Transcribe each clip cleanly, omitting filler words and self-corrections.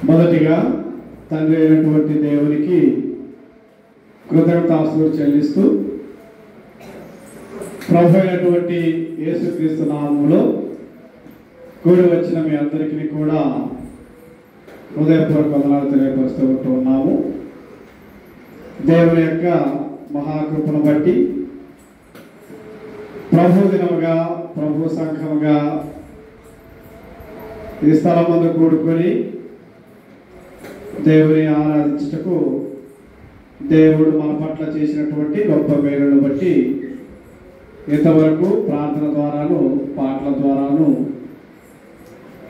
మొదటిగా తండ్రి అయినటువంటి దేవునికి కృతజ్ఞతాస్తుతులు చెల్లిస్తూ ప్రభు అయినటువంటి యేసుక్రీస్తు నామములో కూడి వచ్చిన మీ అందరికీ కూడా హృదయపూర్వక వందనాలు తెలియపరుస్తూ ఉంటున్నాము. దేవుని యొక్క మహాకృపను బట్టి ప్రభు దినముగా ప్రభు సంఘముగా ఈ స్థలం ముందు కూడుకొని దేవుని ఆరాధించుటకు దేవుడు మన పట్ల చేసినటువంటి గొప్ప మేలును బట్టి ఇంతవరకు ప్రార్థన ద్వారాను పాటల ద్వారాను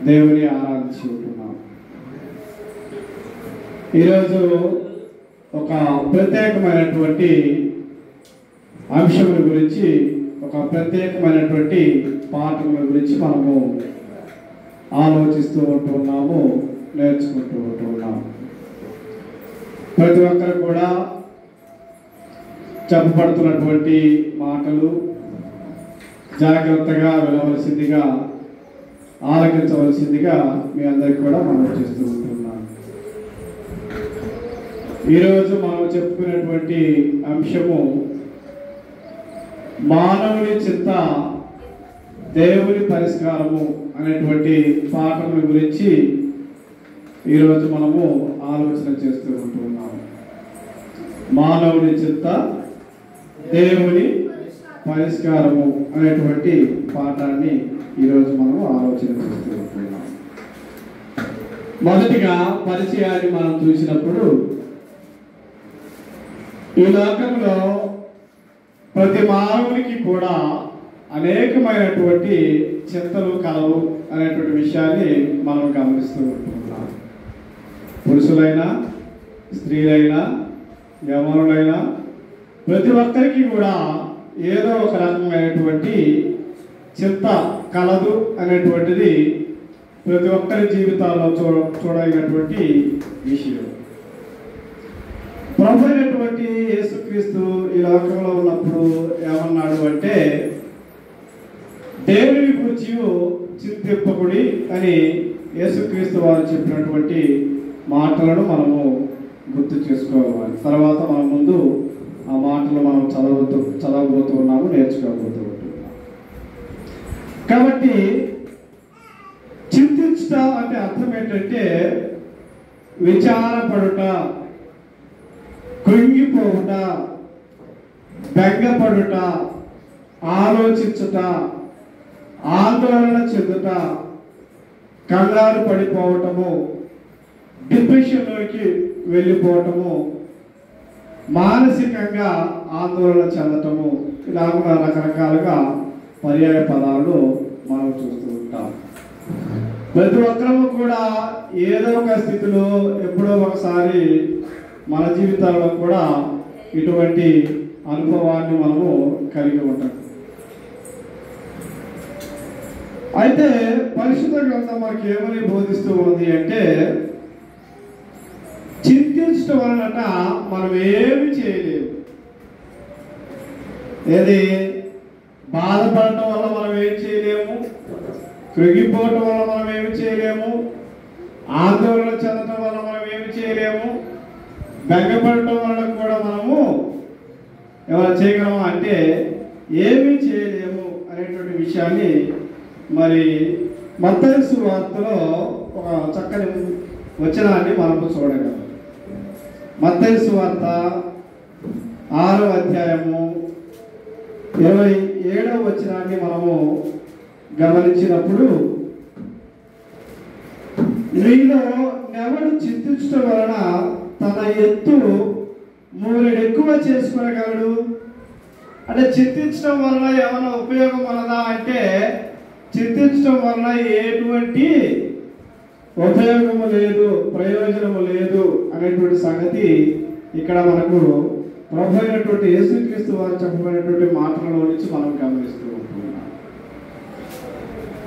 దేవుని ఆరాధించి ఉంటున్నాం. ఈరోజు ఒక ప్రత్యేకమైనటువంటి అంశముల గురించి, ఒక ప్రత్యేకమైనటువంటి పాఠముల గురించి మనము ఆలోచిస్తూ ఉంటున్నాము, నేర్చుకుంటూ ఉంటున్నాము. ప్రతి ఒక్కరు కూడా చెప్పబడుతున్నటువంటి మాటలు జాగ్రత్తగా వినవలసిందిగా, ఆలకించవలసిందిగా మీ అందరికీ కూడా మనం చేస్తూ ఉంటున్నాం. ఈరోజు మనం చెప్పుకునేటువంటి అంశము మానవుని చింత దేవుని పరిష్కారము అనేటువంటి పాఠముల గురించి ఈరోజు మనము ఆలోచన చేస్తూ ఉంటున్నాము. మానవుని చింత దేవుని పరిష్కారము అనేటువంటి పాఠాన్ని ఈరోజు మనము ఆలోచన చేస్తూ ఉంటున్నాం. మొదటిగా పరిచయాన్ని మనం చూసినప్పుడు, ఈ లోకంలో ప్రతి మానవునికి కూడా అనేకమైనటువంటి చింతలు కలవు అనేటువంటి విషయాన్ని మనం గమనిస్తూ ఉంటున్నాం. పురుషులైనా స్త్రీలైనా యవనులైనా ప్రతి ఒక్కరికి కూడా ఏదో ఒక రకమైనటువంటి చింత కలదు అనేటువంటిది ప్రతి ఒక్కరి జీవితాల్లో చూడగినటువంటి విషయం. ప్రభు అయినటువంటి యేసుక్రీస్తు ఈ లోకంలో ఉన్నప్పుడు ఏమన్నాడు అంటే, దేవుని గురించి చింతింపకుడి అని యేసుక్రీస్తు వారు చెప్పినటువంటి మాటలను మనము గుర్తు చేసుకోవాలి. తర్వాత మన ముందు ఆ మాటలు మనం చదవబోతున్నాము, నేర్చుకోబోతూ ఉంటున్నాము. కాబట్టి చింతించుట అంటే అర్థం ఏంటంటే విచారపడుట, కృంగిపోవుట, బెంగపడుట, ఆలోచించుట, ఆందోళన చెందుట, కంగారు పడిపోవటము, డిప్రెషన్లోకి వెళ్ళిపోవటము, మానసికంగా ఆందోళన చెందటము, ఇలా రకరకాలుగా పర్యాయ పదాలు మనం చూస్తూ ఉంటాం. ప్రతి ఒక్కరము కూడా ఏదో ఒక స్థితిలో ఎప్పుడో ఒకసారి మన జీవితాల్లో కూడా ఇటువంటి అనుభవాన్ని మనము కలిగి ఉంటాం. అయితే పరిశుద్ధ గ్రంథం మనకి ఏమని బోధిస్తూ ఉంది అంటే, చింతించడం వలన మనం ఏమి చేయలేము. ఏది బాధపడటం వల్ల మనం ఏం చేయలేము, కృంగిపోవటం వల్ల మనం ఏమి చేయలేము, ఆందోళన చెందటం వల్ల మనం ఏమి చేయలేము, బెంగపడటం వల్ల కూడా మనము ఏమైనా చేయగలమా అంటే ఏమీ చేయలేము అనేటువంటి విషయాన్ని మరి మత్తయి సువార్తలో ఒక చక్కని వచనాన్ని మనము చూడగలం. మత్తయి సువార్త 6వ అధ్యాయము 27వ వచనాన్ని మనము గమనించినప్పుడు, నీలో నెవడు చింతించడం వలన తన ఎత్తు 3 ఎక్కువ చేసుకునగలడు. అంటే చింతించడం వలన ఏమైనా ఉపయోగం ఉన్నదా అంటే, చింతించడం వలన ఎటువంటి ఉపయోగము లేదు, ప్రయోజనము లేదు అనేటువంటి సంగతి ఇక్కడ మనకు ప్రభు అయినటువంటి యేసుక్రీస్తు వారు చెప్పబడినటువంటి మాటలలో నుంచి మనం గమనిస్తూ ఉంటున్నాం.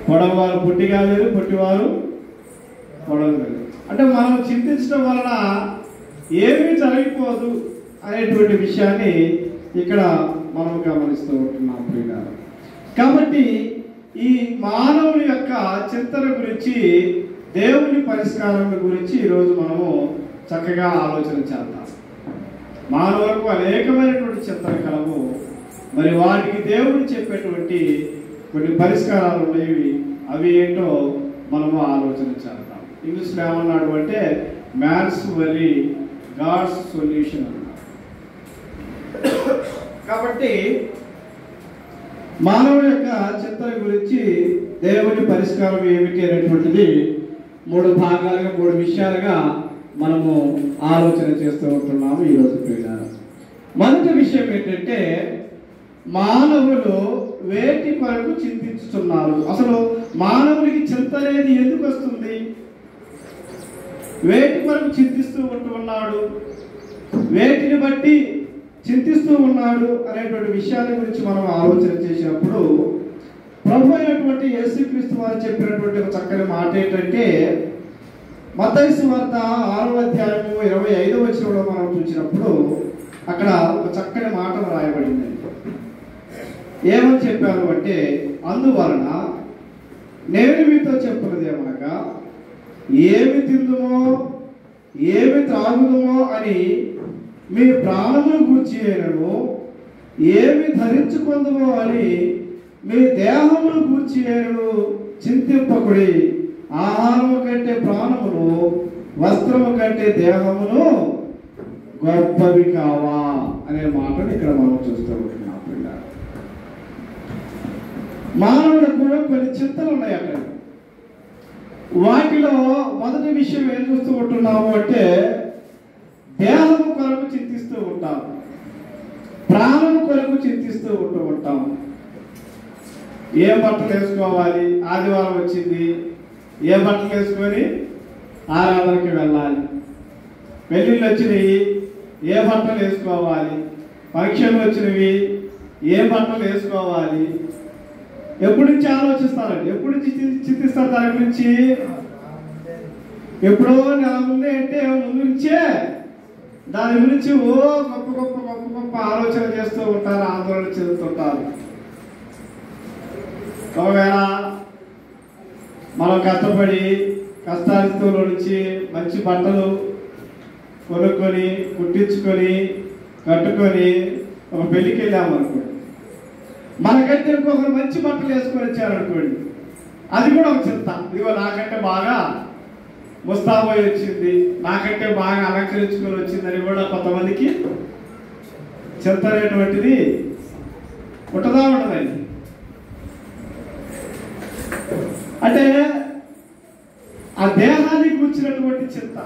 పొడవవారు పొట్టిగా లేరు, పొట్టివారు పొడవు లేదు. అంటే మనం చింతించడం వలన ఏమీ జరిగిపోదు అనేటువంటి విషయాన్ని ఇక్కడ మనం గమనిస్తూ ఉంటున్నాం. కాబట్టి ఈ మానవుని యొక్క చింతన గురించి దేవుని పరిష్కారం గురించి ఈరోజు మనము చక్కగా ఆలోచన చేద్దాం. మానవులకు అనేకమైనటువంటి చింతలు కలవు. మరి వాటికి దేవుడు చెప్పేటువంటి కొన్ని పరిష్కారాలు ఉన్నాయి. అవి ఏంటో మనము ఆలోచన చేద్దాం. ఇంగ్లీష్లో ఏమన్నాడు అంటే మ్యాన్స్ వరీ గాడ్స్ సొల్యూషన్ అన్నాడు. కాబట్టి మానవుడి యొక్క చింతన గురించి దేవుని పరిష్కారం ఏమిటి అనేటువంటిది 3 భాగాలుగా 3 విషయాలుగా మనము ఆలోచన చేస్తూ ఉంటున్నాము ఈరోజు. మొదటి విషయం ఏంటంటే మానవులు వేటి కొరకు చింతిస్తున్నారు. అసలు మానవుడికి చింత అనేది ఎందుకు వస్తుంది? వేటి కొరకు చింతిస్తూ ఉంటున్నాడు, వేటిని బట్టి చింతిస్తూ ఉన్నాడు అనేటువంటి విషయాల గురించి మనం ఆలోచన చేసినప్పుడు ప్రభు అయినటువంటి యేసుక్రీస్తు వారు చెప్పినటువంటి ఒక చక్కని మాట ఏంటంటే మత్తయి సువార్త 6వ అధ్యాయము 25వ వచనంలో మనం చూసినప్పుడు అక్కడ ఒక చక్కని మాట రాయబడింది. ఏమని చెప్పారు అంటే, అందువలన నేను మీతో చెప్పినది ఏమనగా ఏమి తిందుమో ఏమి త్రాగుదుమో అని మీ ప్రాణమును గూర్చి అయినను, ఏమి ధరించుకుందుమో అని మీ దేహమును గూర్చి అయినను చింతింపకుడి. ఆహారము కంటే ప్రాణమును, వస్త్రము కంటే దేహమును గొప్పవి కావా అనే మాటను ఇక్కడ మనం చూస్తూ ఉంటున్నాం. మానవుడికి కూడా కొన్ని చింతలు ఉన్నాయి అక్కడ. వాటిలో మొదటి విషయం ఏం చూస్తూ ఉంటున్నాము అంటే దేహము కొరకు చింతిస్తూ ఉంటాం, ప్రాణం కొరకు చింతిస్తూ ఉంటాం. ఏ బట్టలు వేసుకోవాలి, ఆదివారం వచ్చింది, ఏ బట్టలు వేసుకొని ఆరాధనకి వెళ్ళాలి, పెళ్ళిళ్ళు వచ్చినవి ఏ బట్టలు వేసుకోవాలి, ఫంక్షన్లు వచ్చినవి ఏ బట్టలు వేసుకోవాలి, ఎప్పటి నుంచి ఆలోచిస్తారండి, ఎప్పటి నుంచి చింతిస్తారు దాని గురించి? ఎప్పుడో నా ముందే అంటే ముందు నుంచే దాని గురించి గొప్ప గొప్ప గొప్ప గొప్ప ఆలోచన చేస్తూ ఉంటారు, ఆందోళన చెందుతుంటారు. ఒకవేళ మనం కష్టపడి కష్టాలతో నుంచి మంచి బట్టలు కొనుక్కొని కుట్టించుకొని కట్టుకొని ఒక పెళ్ళికి వెళ్ళాము అనుకోండి, మనకంటే ఇంకొకరు మంచి బట్టలు వేసుకొని వచ్చారనుకోండి, అది కూడా ఒక చింత. ఇదిగో నాకంటే బాగా ముస్తాబోయి వచ్చింది, నాకంటే బాగా అలంకరించుకొని వచ్చిందని కూడా కొంతమందికి చింత అనేటువంటిది ఉంటుందా ఉండదండి? అంటే ఆ దేహానికి కూర్చున్నటువంటి చింత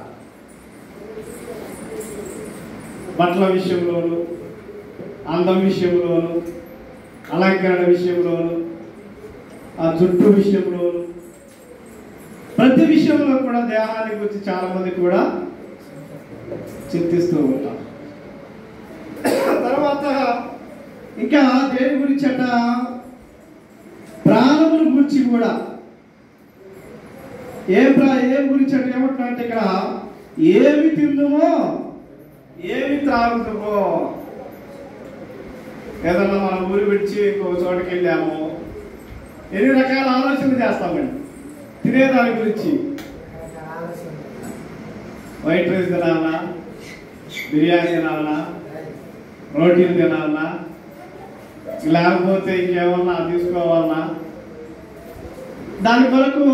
బట్టల విషయంలోను, అందం విషయంలోను, అలంకరణ విషయంలోను, ఆ జుట్టు విషయంలోను, ప్రతి విషయంలో కూడా దేహానికి వచ్చి చాలా మంది కూడా చింతిస్తూ ఉంటారు. తర్వాత ఇంకా దేని గురించి అట ప్రాణముల గురించి కూడా ఏం గురించి అంటే ఏమంటున్నా అంటే ఇక్కడ ఏమి తిందుమో ఏమి త్రాగుతామో. ఏదన్నా మనం ఊరు విడిచి ఇంకో చోటుకి వెళ్ళాము, ఎన్ని రకాల ఆలోచనలు చేస్తామండి తినేదాని గురించి. వైట్ రైస్ తినాలన్నా, బిర్యానీ తినాలన్నా, రోటీలు తినాలన్నా, లేకపోతే ఇంకేమన్నా తీసుకోవాలన్నా, దాని కొరకు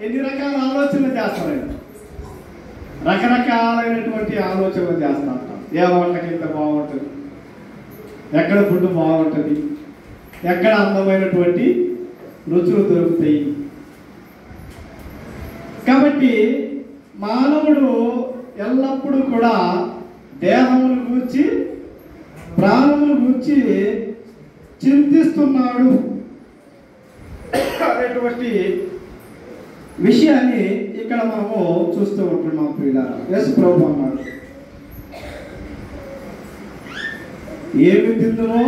ఎన్ని రకాల ఆలోచనలు చేస్తామండి. రకరకాలైనటువంటి ఆలోచనలు చేస్తూ ఉంటాం. ఏ వంటకి ఇంత బాగుంటుంది, ఎక్కడ ఫుడ్ బాగుంటుంది, ఎక్కడ అందమైనటువంటి రుచులు దొరుకుతాయి. కాబట్టి మానవుడు ఎల్లప్పుడూ కూడా దేహమును గూర్చి ప్రాణమును గూర్చి చింతిస్తున్నాడు అనేటువంటి విషయాన్ని ఇక్కడ మనము చూస్తూ ఉంటున్నాం. ప్రియులారా, యేసు ప్రభువు అన్నాడు, ఏమి తిందుమో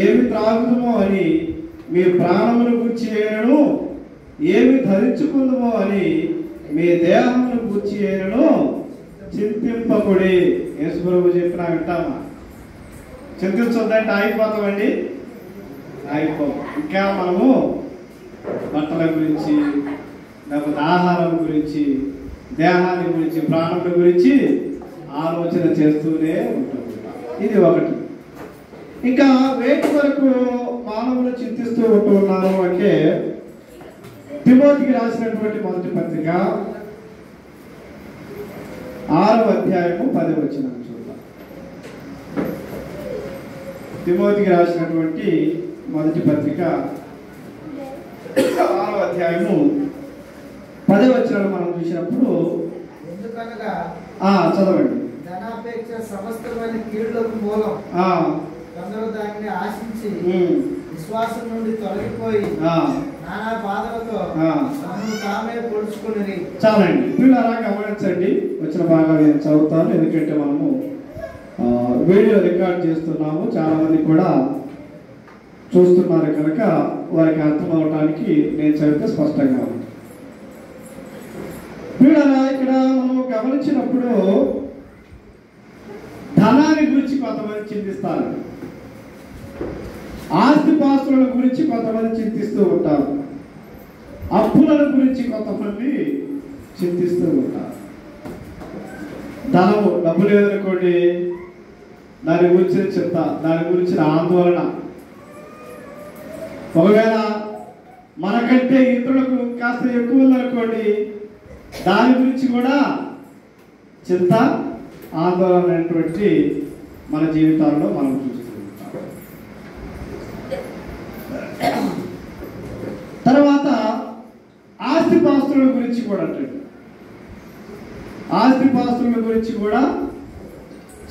ఏమి త్రాగుదుమో అని మీ ప్రాణమును గూర్చి అయినను, ఏమి ధరించుకుందుమో అని మీ దేహమును గూర్చి అయినను చింతింపకుడి. యేసు ప్రభువు చెప్పినా వింటామా? చింతించొద్దంటే ఆగిపోతామండి, ఆగిపోతాం. ఇంకా మనము బట్టల గురించి, లేకపోతే ఆహారం గురించి, దేహాన్ని గురించి, ప్రాణం గురించి ఆలోచన చేస్తూనే ఉంటాం. ఇది ఒకటి. ఇంకా వేటి వరకు మానవులు చింతిస్తూ ఉంటున్నారు అంటే తిమోతికి రాసినటువంటి మొదటి పత్రిక 6వ అధ్యాయము 10వ వచనం చూద్దాం. తిమోతికి రాసినటువంటి మొదటి పత్రిక 6వ అధ్యాయము 10వ వచనాలు మనం చూసినప్పుడు, ఎందుకనగా చదవండి. ధనాపేక్ష సమస్తమైన కీడులకు మూలం. కొందరు దానిని ఆశించి విశ్వాసం నుండి తొలగిపోయి నానా బాధలతో తామే పొడుచుకుని. చాలండి, వీళ్ళు అలా గమనించండి. వచ్చిన బాగా నేను చదువుతాను, ఎందుకంటే మనము వీడియో రికార్డ్ చేస్తున్నాము, చాలా మంది కూడా చూస్తున్నారు కనుక వారికి అర్థం అవడానికి నేను చదివితే స్పష్టంగా ఉంది. వీళ్ళ ఇక్కడ మనం గమనించినప్పుడు ధనాన్ని గురించి కొంతమంది చింతిస్తారు, ఆస్తిపాస్తుల గురించి కొంతమంది చింతిస్తూ ఉంటారు, అప్పుల గురించి కొంతమంది చింతిస్తూ ఉంటారు. ధనము, డబ్బు లేదనుకోండి, దాని గురించిన చింత, దాని గురించిన ఆందోళన. ఒకవేళ మనకంటే ఇతరులకు కాస్త ఎక్కువ ఉందనుకోండి, దాని గురించి కూడా చింత, ఆందోళన అనేటువంటి మన జీవితాల్లో మనం చూస్తూ ఉంటాం. తర్వాత ఆస్తిపాస్తుల గురించి కూడా అంటే ఆస్తిపాస్తుల గురించి కూడా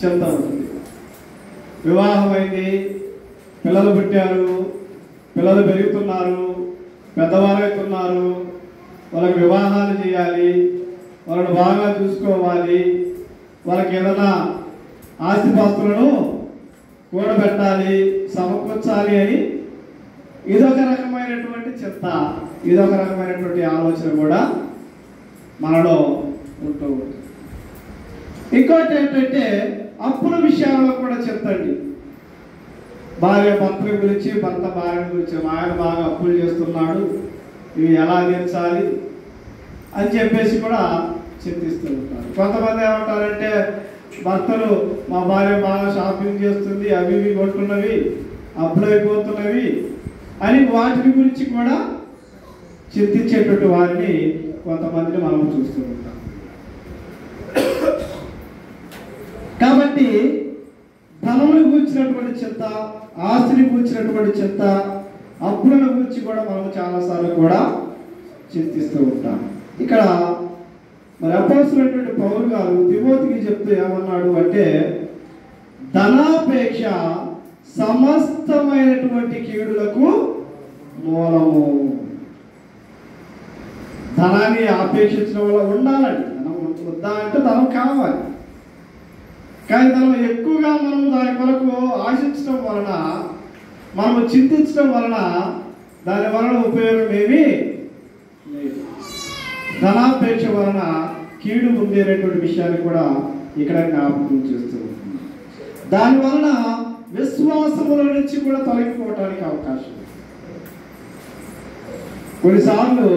చింత ఉంటుంది. వివాహం అయింది, పిల్లలు పుట్టారు, పిల్లలు పెరుగుతున్నారు, పెద్దవారు అవుతున్నారు, వాళ్ళకి వివాహాలు చేయాలి, వాళ్ళని బాగా చూసుకోవాలి, వాళ్ళకి ఏదైనా ఆస్తిపాస్తులను కూడబెట్టాలి, సమకూర్చాలి అని ఇదొక రకమైనటువంటి చింత, ఇదొక రకమైనటువంటి ఆలోచన కూడా మనలో ఉంటూ ఉంటుంది. ఇంకోటి ఏంటంటే అప్పుల విషయాల్లో కూడా చింతండి. భార్య భర్త గురించి, భర్త భార్య గురించి, ఆయన బాగా అప్పులు చేస్తున్నాడు, ఇవి ఎలా తీర్చాలి అని చెప్పేసి కూడా చింతిస్తూ ఉంటారు. కొంతమంది ఏమంటారంటే భర్తలు, మా భార్య బాగా షాపింగ్ చేస్తుంది, అవి ఇవి కొంటున్నవి, అప్పులు అయిపోతున్నవి అని వాటి గురించి కూడా చింతించేటువంటి వారిని కొంతమందిని మనం చూస్తూ ఉంటాం. కాబట్టి ధనమును కూర్చున్నటువంటి చింత, ఆస్తిని కూర్చున్నటువంటి చింత, అప్పులను గురించి కూడా మనం చాలాసార్లు కూడా చింతిస్తూ ఉంటాం. ఇక్కడ మరి అపోస్తలుడైనటువంటి పౌలు గారు తిమోతికి చెప్తూ ఏమన్నాడు అంటే, ధనాపేక్ష సమస్తమైనటువంటి కీడులకు మూలము. ధనాన్ని ఆపేక్షించడం వల్ల ఉండాలండి, ధనం వద్దా అంటే ధనం కావాలి, కానీ ధనం ఎక్కువగా మనం దాని కొరకు ఆశించడం వలన, మనము చింతించడం వలన దాని వలన ఉపయోగం ఏమీ లేదు. ధనాపేక్ష వలన కీడు ఉంది అనేటువంటి విషయాన్ని కూడా ఇక్కడ జ్ఞాపకం చేస్తూ ఉంటుంది. దాని వలన విశ్వాసముల నుంచి కూడా తొలగిపోవటానికి అవకాశం. కొన్నిసార్లు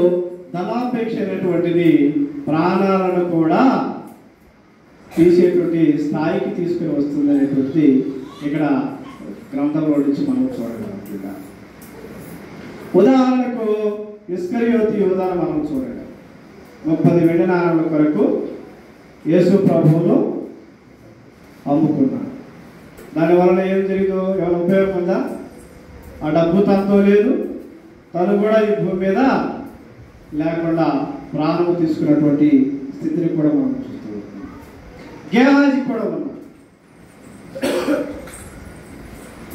ధనాపేక్ష అనేటువంటిది ప్రాణాలను కూడా తీసేటువంటి స్థాయికి తీసుకుని వస్తుంది అనేటువంటిది ఇక్కడ గ్రంథంలో నుంచి మనం చూడగలం. ఉదాహరణకు ఇస్కరియోతు యూదాను మనం చూడగలం. 30 వెండి నాణాల కొరకు యేసు ప్రభువును అమ్ముకున్నాడు. దానివలన ఏం జరిగిందో ఏమైనా ఉపయోగం ఉందా? ఆ డబ్బు తనతో లేదు, తను కూడా ఈ భూమి మీద లేకుండా ప్రాణము తీసుకున్నటువంటి స్థితిని కూడా మనం చూస్తూ ఉంటాం. గేహాజీ కూడా ఉన్నాడు,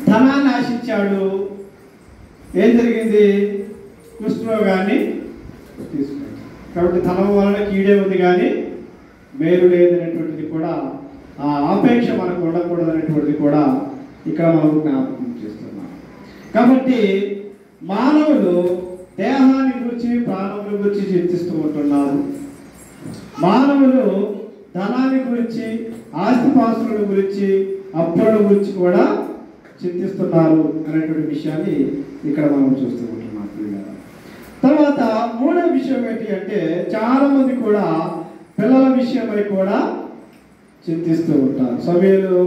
ధనాన్ని ఆశించాడు. ఏం జరిగింది? కుష్ఠరోగాన్ని తీసుకున్నాడు. కాబట్టి ధనం వలన కీడే ఉంది కానీ మేలు లేదనేటువంటిది కూడా, ఆ ఆపేక్ష మనకు ఉండకూడదు అనేటువంటిది కూడా ఇక్కడ మనం జ్ఞాపకం చేస్తున్నాం. కాబట్టి మానవులు దేహాన్ని గురించి, ప్రాణముల గురించి చింతిస్తూ ఉంటున్నారు. మానవులు ధనాన్ని గురించి, ఆస్తిపాస్తుల గురించి, అప్పుల గురించి కూడా చింతిస్తున్నారు అనేటువంటి విషయాన్ని ఇక్కడ మనం చూస్తూ ఉంటున్నాం. తర్వాత మూడవ విషయం ఏంటి అంటే చాలా మంది కూడా పిల్లల విషయమై కూడా చింతిస్తూ ఉంటారు. సమూయేలు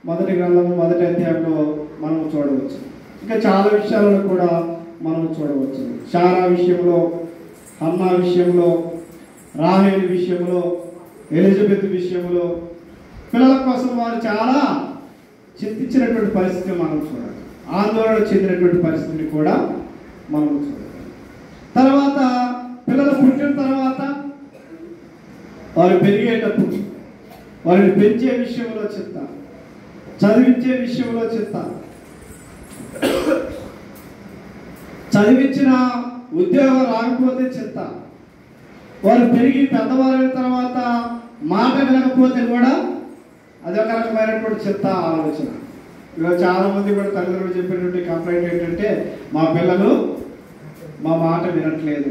మొదటి గ్రంథము మొదటి అధ్యాయంలో మనం చూడవచ్చు. ఇంకా చాలా విషయాలను కూడా మనం చూడవచ్చు. శారా విషయంలో, హన్నా విషయంలో, రాహేలు విషయంలో, ఎలిజబెత్ విషయంలో పిల్లల కోసం వారు చాలా చింతించినటువంటి పరిస్థితి మనం చూడాలి. ఆందోళన చెందినటువంటి పరిస్థితిని కూడా మనం చూడాలి. తర్వాత పిల్లలు పుట్టిన తర్వాత వారు పెరిగేటప్పుడు వారిని పెంచే విషయంలో చింత, చదివించే విషయంలో చింత, చదివించిన ఉద్యోగం రాకపోతే చింత, వారు పెరిగి పెద్దవారైన తర్వాత మాట వినకపోతే కూడా అదొక రకమైనటువంటి చింత, ఆలోచన. ఈరోజు చాలా మంది కూడా తల్లిదండ్రులు చెప్పేటువంటి కంప్లైంట్ ఏంటంటే మా పిల్లలు మా మాట వినట్లేదు.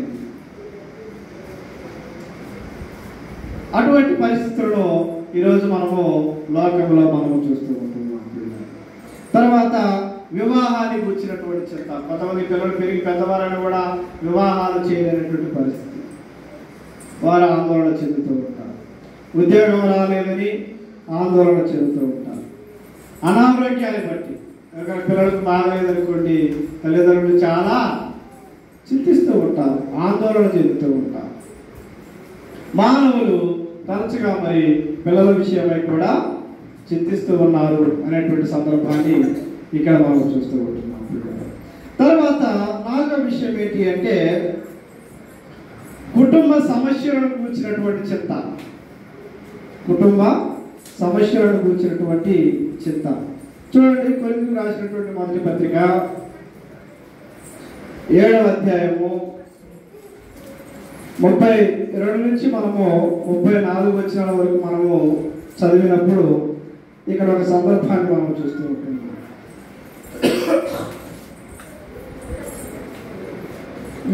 అటువంటి పరిస్థితుల్లో ఈరోజు మనము లోకంలో మనము చూస్తూ ఉంటున్నాం. తర్వాత వివాహాన్ని గురించినటువంటి చింత. కొంతమంది పిల్లలు పెరిగి పెద్దవారని కూడా వివాహాలు చేయలేనటువంటి పరిస్థితి, వారు ఆందోళన చెందుతూ ఉంటారు. ఉద్యోగం రాలేదని ఆందోళన చెందుతూ ఉంటారు. అనారోగ్యాన్ని బట్టి పిల్లలకు బాగలేదనుకోండి, తల్లిదండ్రులు చాలా చింతిస్తూ ఉంటారు, ఆందోళన చెందుతూ ఉంటారు. మానవులు తరచుగా మరి పిల్లల విషయమై కూడా చింతిస్తూ ఉన్నారు అనేటువంటి సందర్భాన్ని ఇక్కడ మనం చూస్తూ ఉంటున్నాం. తర్వాత నాలుగో విషయం ఏంటి అంటే కుటుంబ సమస్యలను కూర్చున్నటువంటి చింత. కుటుంబ సమస్యలను కూర్చున్నటువంటి చింత. చూడండి, కొరింథీయులకు రాసినటువంటి మొదటి పత్రిక 7వ అధ్యాయము 32 నుంచి మనము 34 వచనాల వరకు మనము చదివినప్పుడు ఇక్కడ ఒక సందర్భాన్ని మనం చూస్తూ ఉంటున్నాం.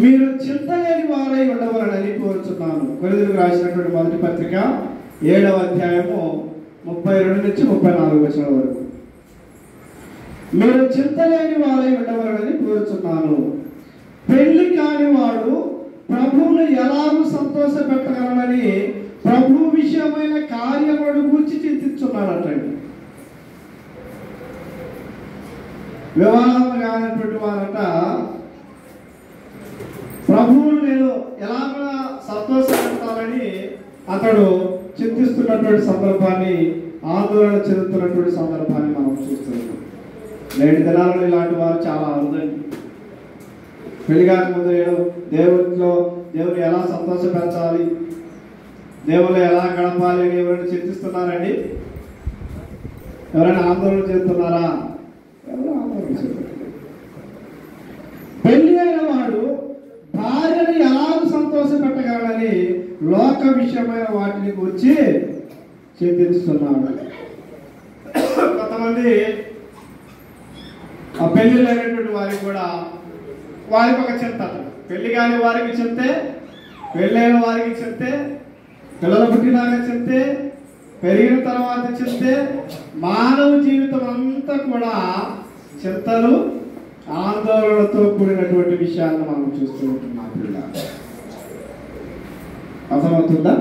మీరు చింతలేని వారై ఉండవాలని కోరుచున్నాను. కొరింథీయులకు రాసినటువంటి మొదటి పత్రిక 7వ అధ్యాయము 32 నుంచి 34 వచనాల వరకు. మీరు చింతలేని వారై ఉండవాలని కోరుచున్నాను. పెళ్లి కాని వాడు ప్రభువును ఎలాగూ సంతోష పెట్టగలమని ప్రభు విషయమైన కార్యములను గురించి చింతిస్తున్నారటండి. వివాహం కానటువంటి వారట ప్రభువును నేను ఎలాగ సంతోషపెట్టాలని అతడు చింతిస్తున్నటువంటి సందర్భాన్ని, ఆందోళన చెందుతున్నటువంటి సందర్భాన్ని మనం చూస్తున్నాం. నేటి దినాలలో ఇలాంటి వారు చాలా అరుదండి. పెళ్లి కాకముందు దేవుని ఎలా సంతోషపెంచాలి, దేవుళ్ళు ఎలా గడపాలి అని ఎవరైనా చింతిస్తున్నారండి? ఎవరైనా ఆందోళన చెందుతున్నారా? ఎవరు ఆందోళన చెందుతున్నారు? పెళ్లి అయిన వాడు భార్యను ఎలా సంతోష పెట్టగలని లోక విషయమైన వాటిని గురించి చింతిస్తున్నాడు. కొంతమంది ఆ పెళ్లి లేనటువంటి వారికి కూడా వారికి ఒక చింత. పెళ్లి కాని వారికి చింతే, పెళ్ళైన వారికి చింతే, పిల్లలు పుట్టినాక చింతే, పెరిగిన తర్వాత చింతే. మానవ జీవితం అంతా కూడా చింతలు, ఆందోళనతో కూడినటువంటి విషయాలను మనం చూస్తూ ఉంటున్నాం. అర్థమవుతుందా?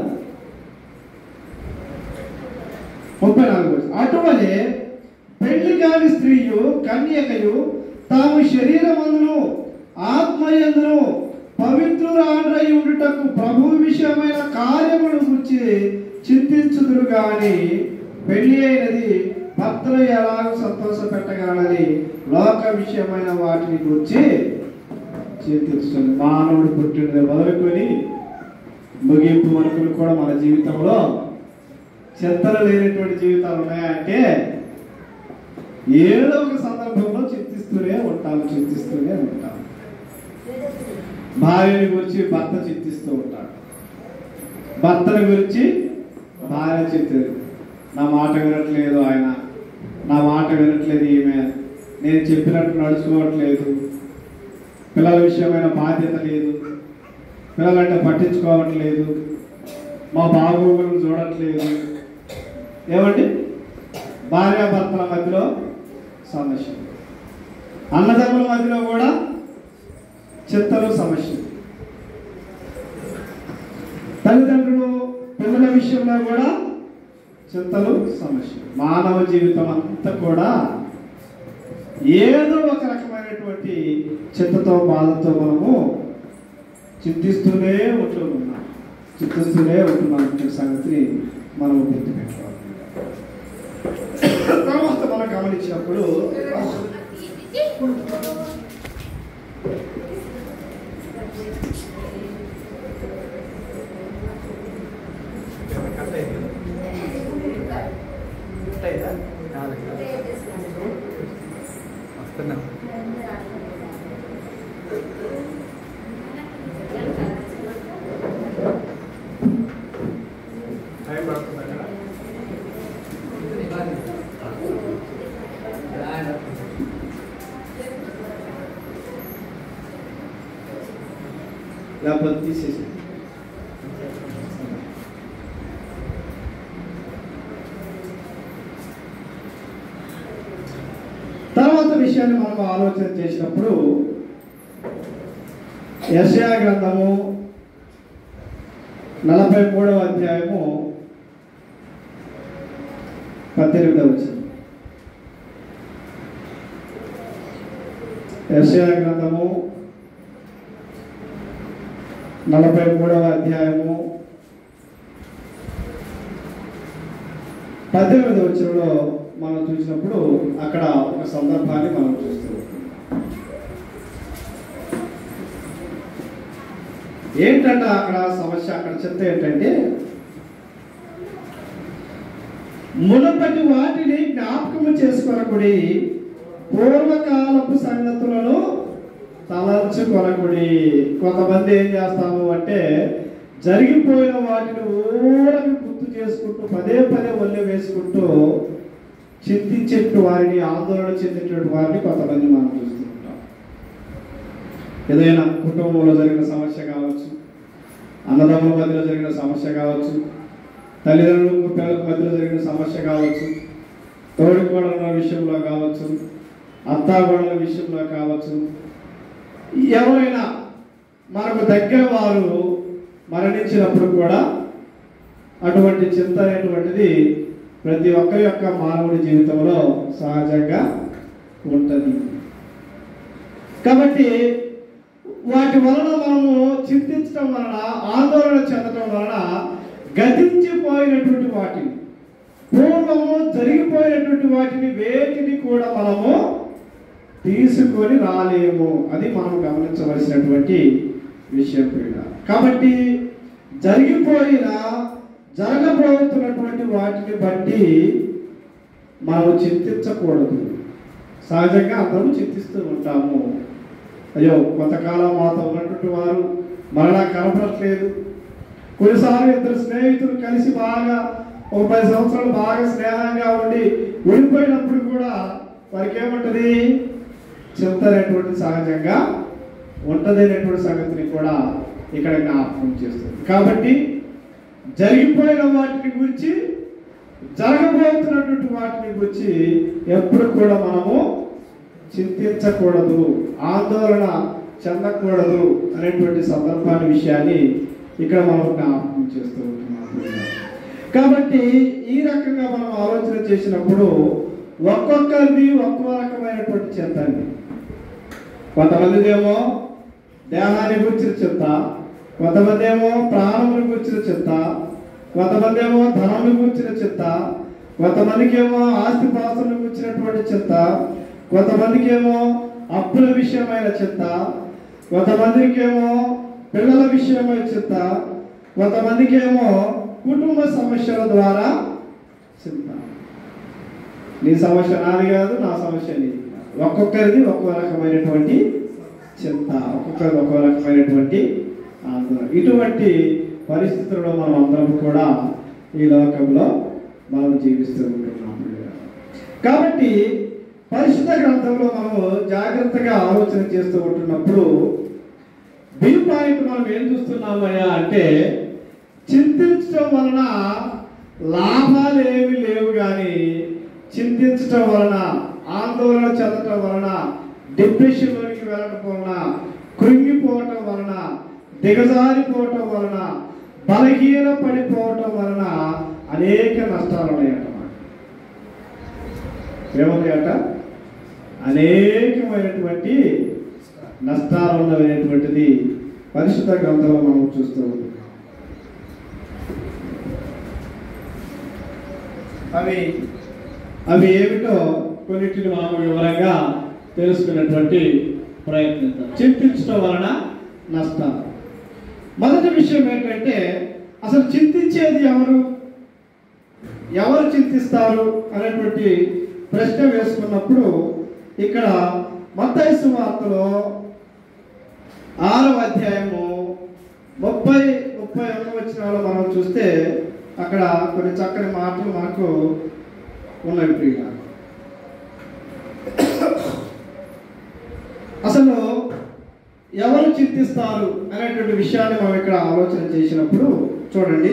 34. అటువలే పెళ్లి కాని స్త్రీయు కన్యకయు తాము శరీరమందును ఆత్మయందును పవిత్రురాండ్రై ఉండుటకు ప్రభు విషయమైన కార్యముల గురించి చింతించుదురు గాని పెళ్లి అయినది భర్తలు ఎలాగ సంతోష పెట్టగలనని లోక విషయమైన వాటిని గురించి చింతించుతుంది. మానవుడు పుట్టినది మొదలుకొని ముగింపు వరకు కూడా మన జీవితంలో చింతలు లేనటువంటి జీవితాలు ఉన్నాయంటే ఏదో ఒక సందర్భంలో చింతిస్తూనే ఉంటాం. భార్యని గురించి భర్త చింతిస్తూ ఉంటాడు, భర్తని గురించి భార్య చింతిస్తుంది. నా మాట వినట్లేదు ఆయన, నా మాట వినట్లేదు ఈమె, నేను చెప్పినట్టు నడుచుకోవట్లేదు, పిల్లల విషయమైన బాధ్యత లేదు, పిల్లలంటే పట్టించుకోవట్లేదు, మా బాగోగులను చూడట్లేదు. ఏమండి? భార్యాభర్తల మధ్యలో సమస్య, అన్నదమ్ముల మధ్యలో కూడా చింతలు, సమస్య. తల్లిదండ్రులు పిల్లల విషయంలో కూడా చింతలు సమస్యలు. మానవ జీవితం అంతా కూడా ఏదో ఒక రకమైనటువంటి చింతతో బాధతో మనము చింతిస్తూనే ఉంటున్నాం సంగతిని మనము గుర్తుపెట్టుకోవాలి. తర్వాత మనం గమనించినప్పుడు లేకపోతే తీసేసి తర్వాత విషయాన్ని మనం ఆలోచన చేసినప్పుడు యెషయా గ్రంథము 43వ అధ్యాయము 18వ వచనం. యెషయా గ్రంథము 43వ అధ్యాయము 18వ వచనంలో మనం చూసినప్పుడు అక్కడ ఒక సందర్భాన్ని మనం చూస్తూ ఏంటంటే అక్కడ సమస్య, అక్కడ చింత ఏంటంటే మునుపటి వాటిని జ్ఞాపకము చేసుకొనకుడి, పూర్వకాలపు సంగతులను తలంచుకొనకుడి. కొంతమంది ఏం చేస్తాము అంటే జరిగిపోయిన వాటిని ఊరకి గుర్తు చేసుకుంటూ పదే ఒళ్ళె వేసుకుంటూ చింతించేట్టు వారిని, ఆందోళన చెందేటువంటి వారిని కొంతమంది మనం చూస్తూ ఉంటాం. ఏదైనా కుటుంబంలో జరిగిన సమస్య కావచ్చు, అన్నదమ్ముల మధ్యలో జరిగిన సమస్య కావచ్చు, తల్లిదండ్రులకు పిల్లల మధ్యలో జరిగిన సమస్య కావచ్చు, తోడికోడల విషయంలో కావచ్చు, అత్తాకోడల విషయంలో కావచ్చు, ఎవరైనా మనకు దగ్గర వారు మరణించినప్పుడు కూడా అటువంటి చింత అనేటువంటిది ప్రతి ఒక్కరి యొక్క మానవుడి జీవితంలో సహజంగా ఉంటుంది. కాబట్టి వాటి వలన మనము చింతించడం వలన, ఆందోళన చెందడం వలన గతించిపోయినటువంటి వాటిని, పూర్వము జరిగిపోయినటువంటి వాటిని వేటిని కూడా మనము తీసుకొని రాలేము. అది మనం గమనించవలసినటువంటి విషయం కూడా. కాబట్టి జరగబోతున్నటువంటి వాటిని బట్టి మనం చింతించకూడదు. సహజంగా అందరూ చింతిస్తూ ఉంటాము. అయ్యో కొంతకాలం మాతో ఉన్నటువంటి వారు మరలా కనపడట్లేదు. కొన్నిసార్లు ఇద్దరు స్నేహితులు కలిసి బాగా ఒక 10 సంవత్సరాలు బాగా స్నేహంగా ఉండి విడిపోయినప్పుడు కూడా వారికి ఏముంటుంది, చింత అనేటువంటి సహజంగా ఉంటుంది అనేటువంటి సంగతిని కూడా ఇక్కడ జ్ఞాపకం చేస్తుంది. కాబట్టి జరిగిపోయిన వాటిని గురించి, జరగబోతున్నటువంటి వాటిని గురించి ఎప్పుడు కూడా మనము చింతించకూడదు, ఆందోళన చెందకూడదు అనేటువంటి సందర్భాన్ని, విషయాన్ని ఇక్కడ మనం జ్ఞాపకం చేస్తూ ఉంటున్నాం. కాబట్టి ఈ రకంగా మనం ఆలోచన చేసినప్పుడు ఒక్కొక్కరిది ఒక్కో రకమైనటువంటి చింత అండి. కొంతమందిది ఏమో దేహాన్ని గురించిన చింత, కొంతమంది ఏమో ప్రాణముని గురించిన చింత, కొంతమంది ఏమో ధనాన్ని గురించిన చింత, కొంతమందికి ఏమో ఆస్తిపాస్తులను గురించినటువంటి చింత, కొంతమందికి ఏమో అప్పుల విషయమైన చింత, కొంతమందికి ఏమో పిల్లల విషయమైన చింత, కొంతమందికి ఏమో కుటుంబ సమస్యల ద్వారా చింత. నీ సమస్య నాది కాదు, నా సమస్య నీది కాదు. ఒక్కొక్కరిది ఒక్కో రకమైనటువంటి చింత, ఒక్కొక్కరిది ఒక్కో రకమైనటువంటి ఆందోళన. ఇటువంటి పరిస్థితుల్లో మనం అందరం కూడా ఈ లోకంలో మనం జీవిస్తూ ఉంటున్నాం. కాబట్టి పరిశుద్ధ గ్రంథంలో మనము జాగ్రత్తగా ఆలోచన చేస్తూ ఉంటున్నప్పుడు బి పాయింట్ మనం ఏం చూస్తున్నామయ్యా అంటే, చింతించడం వలన లాభాలు ఏమి లేవు, కానీ చింతించడం వలన, ఆందోళన చెందటం వలన, డిప్రెషన్లోనికి వెళ్ళడం వలన, కృంగిపోవటం వలన, దిగజారిపోవటం వలన, బలహీన పడిపోవటం వలన అనేక నష్టాలు ఉన్నాయట. ఏమన్నాయట? అనేకమైనటువంటి నష్టాలు ఉన్నటువంటిది పరిశుద్ధ గ్రంథంలో మనం చూస్తూ ఉన్నాం. అవి ఏమిటో కొన్నిటిని మనం వివరంగా తెలుసుకున్నటువంటి ప్రయత్నిద్దాం. చింతించడం వలన నష్టాలు. మొదటి విషయం ఏంటంటే, అసలు చింతించేది ఎవరు చింతిస్తారు అనేటువంటి ప్రశ్న వేసుకున్నప్పుడు ఇక్కడ మత్తయి సువార్తలో 6వ అధ్యాయము 30-31 వచనాల్లో మనం చూస్తే అక్కడ కొన్ని చక్కని మాటలు మనకు ఉన్నాయి ప్రియుల. అసలు ఎవరు చింతిస్తారు అనేటువంటి విషయాన్ని మనం ఇక్కడ ఆలోచన చేసినప్పుడు చూడండి,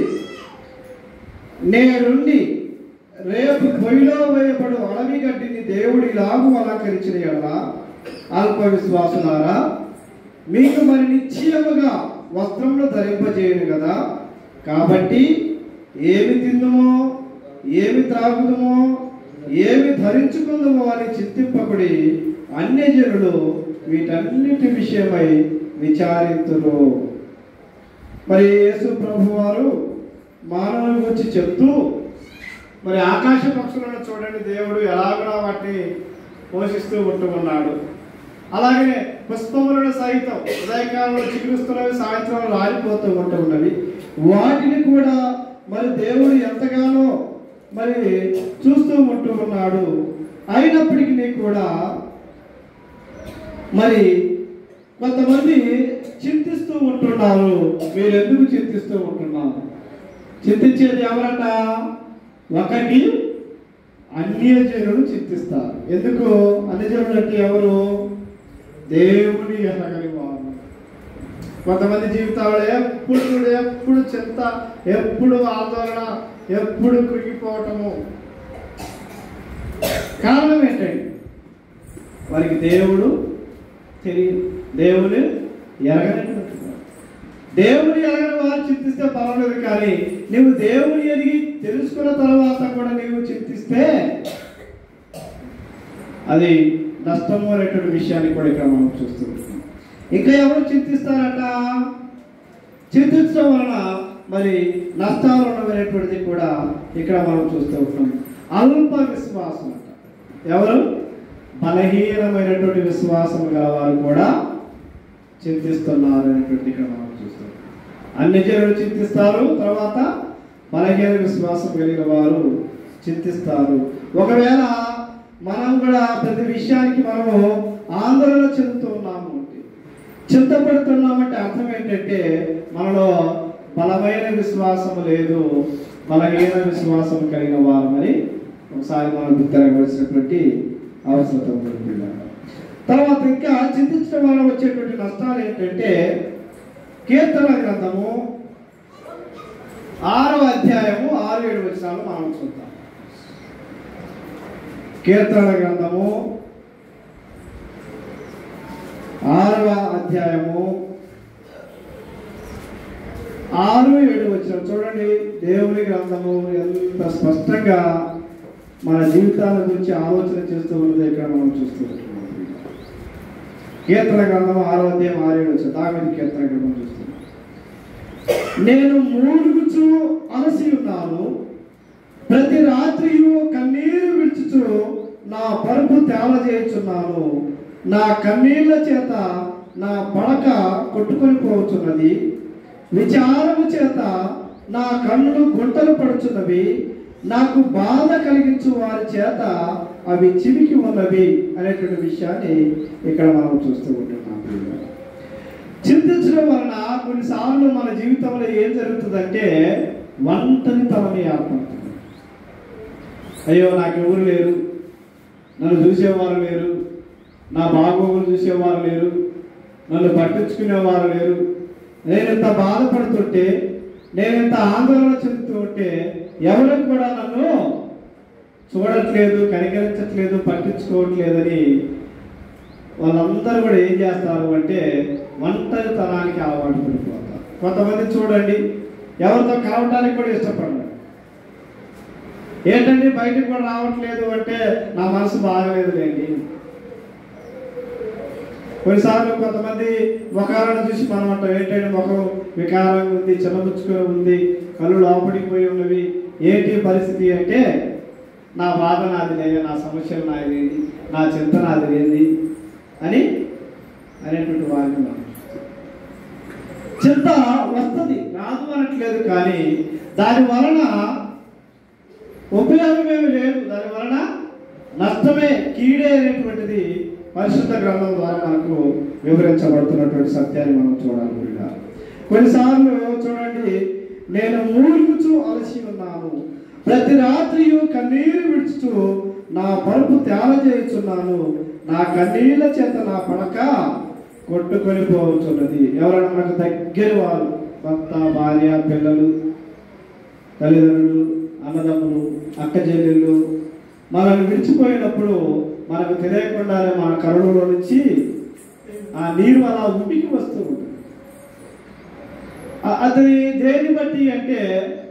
నేడుండి రేపు పొయ్యిలో వేయబడు అడవి గడ్డిని దేవుడి లాగు అలంకరించిన ఎడల అల్ప విశ్వాసులారా, మీకు మరి నిశ్చయముగా వస్త్రములు ధరింపజేయను కదా. కాబట్టి ఏమి తిందుమో, ఏమి త్రాగుదుమో, ఏమి ధరించుకుందుమో అని చింతింపబడి అన్యజనులు వీటన్నిటి విషయమై విచారింతురు. మరి యేసు ప్రభు వారు మానవుల గురించి చెప్తూ, మరి ఆకాశ పక్షులను చూడండి, దేవుడు ఎలాగో వాటిని పోషిస్తూ ఉంటున్నాడు. అలాగనే పుష్పములను సైతం ఉదయకాలంలో చిగురుస్తున్నవి, సాయంత్రం రాలిపోతూ ఉంటున్నవి. వాటిని కూడా మరి దేవుడు ఎంతగానో మరి చూస్తూ ఉంటున్నాడు. అయినప్పటికీ కూడా మరి కొంతమంది చింతిస్తూ ఉంటున్నారు. మీరు ఎందుకు చింతిస్తూ ఉంటున్నారు? చింతించేది ఎవరట? ఒకటి అన్యజనులు చింతిస్తారు. ఎందుకు? అన్యజనులు అంటే ఎవరు? దేవుని ఎరగని వారు. కొంతమంది జీవితాల్లో ఎప్పుడు చింత, ఎప్పుడు ఆందోళన, ఎప్పుడు కృంగిపోవటము. కారణం ఏంటండి? వారికి దేవుడు తెలియదు, దేవుని ఎరగనటువంటి. దేవుని ఎరగని వారు చింతిస్తే పర్వాలేదు, కానీ నువ్వు దేవుని ఎరిగి తెలుసుకున్న తర్వాత కూడా నీవు చింతిస్తే అది నష్టము అనేటువంటి విషయాన్ని కూడా ఇక్కడ మనం చూస్తున్నాం. ఇంకా ఎవరు చింతిస్తారట? చింతించడం వలన మరి నష్టాలు ఉన్నటువంటిది కూడా ఇక్కడ మనం చూస్తూ ఉంటాం. అల్ప విశ్వాసం అంట. ఎవరు? బలహీనమైనటువంటి విశ్వాసం గల వారు కూడా చింతిస్తున్నారు అనేటువంటి ఇక్కడ మనం చూస్తాం. అన్ని జనులు చింతిస్తారు, తర్వాత బలహీన విశ్వాసం కలిగిన వారు చింతిస్తారు. ఒకవేళ మనం కూడా ప్రతి విషయానికి మనము ఆందోళన చెందుతూ ఉన్నాము, చింతపడుతున్నామంటే అర్థం ఏంటంటే మనలో బలమైన విశ్వాసం లేదు, బలహీన విశ్వాసం కలిగిన వారమని ఒకసారి మనం గుర్తించవలసినటువంటి అవసరం ఉంటుంది. తర్వాత ఇంకా చింతించడం వల్ల వచ్చేటువంటి నష్టాలు ఏంటంటే, కీర్తన గ్రంథము 6వ అధ్యాయము 6-7 వచనాలు మనం చూద్దాం. కీర్తన గ్రంథము 6వ అధ్యాయము 6-7 వచనం చూడండి. దేవుని గ్రంథము ఎంత స్పష్టంగా మన జీవితాల గురించి ఆలోచన చేస్తూ ఉన్నది ఇక్కడ మనం చూస్తూ ఉంటున్నాం. కీర్తన గ్రంథం 6వ అధ్యాయం 6-7 వచనం. దావీదు కీర్తన గ్రంథం చూస్తున్నాం. నేను మూలుగుచు అలసి ఉన్నాను, ప్రతి రాత్రియు కన్నీరు విడుచుచు నా పరుపు తేలజేయుచున్నాను. నా కన్నీళ్ల చేత నా పడక కొట్టుకొని పోవచ్చున్నది, విచారము చేత నా కన్నులు గుంటలు పడుచున్నవి, నాకు బాధ కలిగించు వారి చేత అవి చివికి ఉన్నవి అనేటువంటి విషయాన్ని ఇక్కడ మనం చూస్తూ ఉంటున్నాం. చింతించడం వలన కొన్నిసార్లు మన జీవితంలో ఏం జరుగుతుందంటే ఒంటరితనం ఏర్పడుతుంది. అయ్యో నాకు ఎవరు లేరు, నన్ను చూసేవారు లేరు, నా బాగోగులు చూసేవారు లేరు, నన్ను పట్టించుకునేవారు లేరు, నేను ఎంత బాధపడుతుంటే, నేను ఎంత ఆందోళన చెందుతూ ఉంటే ఎవరికి కూడా నన్ను చూడట్లేదు, కనికరించట్లేదు, పట్టించుకోవట్లేదని వాళ్ళందరూ కూడా ఏం చేస్తారు అంటే ఒంటరితనానికి అలవాటు పడిపోతారు. కొంతమంది చూడండి ఎవరితో కలవటానికి కూడా ఇష్టపడరు. ఏంటండి బయటకు కూడా రావట్లేదు అంటే నా మనసు బాగలేదులేండి. కొన్నిసార్లు కొంతమంది ముఖాలను చూసి మనం అంటాం, ఏంటంటే ముఖం వికారంగా ఉంది, చిన్నపుచ్చుకొని ఉంది, కళ్ళు లోపలికి పోయి ఉన్నవి, ఏంటి పరిస్థితి అంటే నా బాధ నాది లేదు, నా సమస్యలు నాది ఏంది, నా చింత నాది ఏంది అని అనేటువంటి వారిని మనం చింత వస్తుంది, రాదు అనట్లేదు, కానీ దాని వలన ఉపయోగమేమి లేదు, దాని వలన నష్టమే, కీడే అనేటువంటిది పరిశుద్ధ గ్రంథం ద్వారా మనకు వివరించబడుతున్నటువంటి సత్యాన్ని మనం చూడాలి. కొన్నిసార్లు చూడండి, నేను మూలుగుచూ అలసి ఉన్నాను, ప్రతి రాత్రియు కన్నీరు విడుచుతూ నా పరుపు తేల చేయుచున్నాను, నా కన్నీళ్ళ చేత నా పడక కొట్టుకొని పోవచ్చున్నది. ఎవరైనా మనకు దగ్గర వారు, భర్త, భార్య, పిల్లలు, తల్లిదండ్రులు, అన్నదమ్ములు, అక్క చెల్లెళ్ళు మనల్ని విడిచిపోయినప్పుడు మనకు తెలియకుండానే మన కరుణలో నుంచి ఆ నీరు అలా ఉడికి వస్తూ ఉంటుంది. అది దేన్ని బట్టి అంటే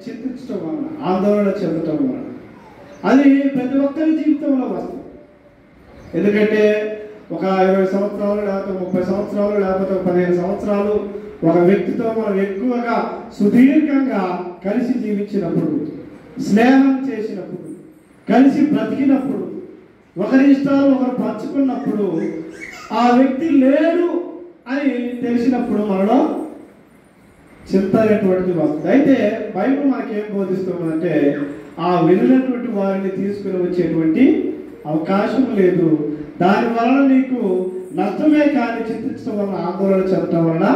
చింతించడం వలన, ఆందోళన చెందటం వలన. అది ప్రతి ఒక్కరి జీవితంలో వస్తుంది. ఎందుకంటే ఒక 20 సంవత్సరాలు లేకపోతే 30 సంవత్సరాలు లేకపోతే 15 సంవత్సరాలు ఒక వ్యక్తితో మనం ఎక్కువగా సుదీర్ఘంగా కలిసి జీవించినప్పుడు, స్నేహం చేసినప్పుడు, కలిసి బ్రతికినప్పుడు, ఒకరి ఇష్టాలు ఒకరు పంచుకున్నప్పుడు, ఆ వ్యక్తి లేడు అని తెలిసినప్పుడు మనలో చింత అనేటువంటిది వస్తుంది. అయితే బైబిల్ మనకేం బోధిస్తుందంటే ఆ వెళ్ళినటువంటి వారిని తీసుకుని వచ్చేటువంటి అవకాశం లేదు, దాని వలన నీకు నష్టమే కానీ చింతించడం వలన, ఆందోళన చెందడం వలన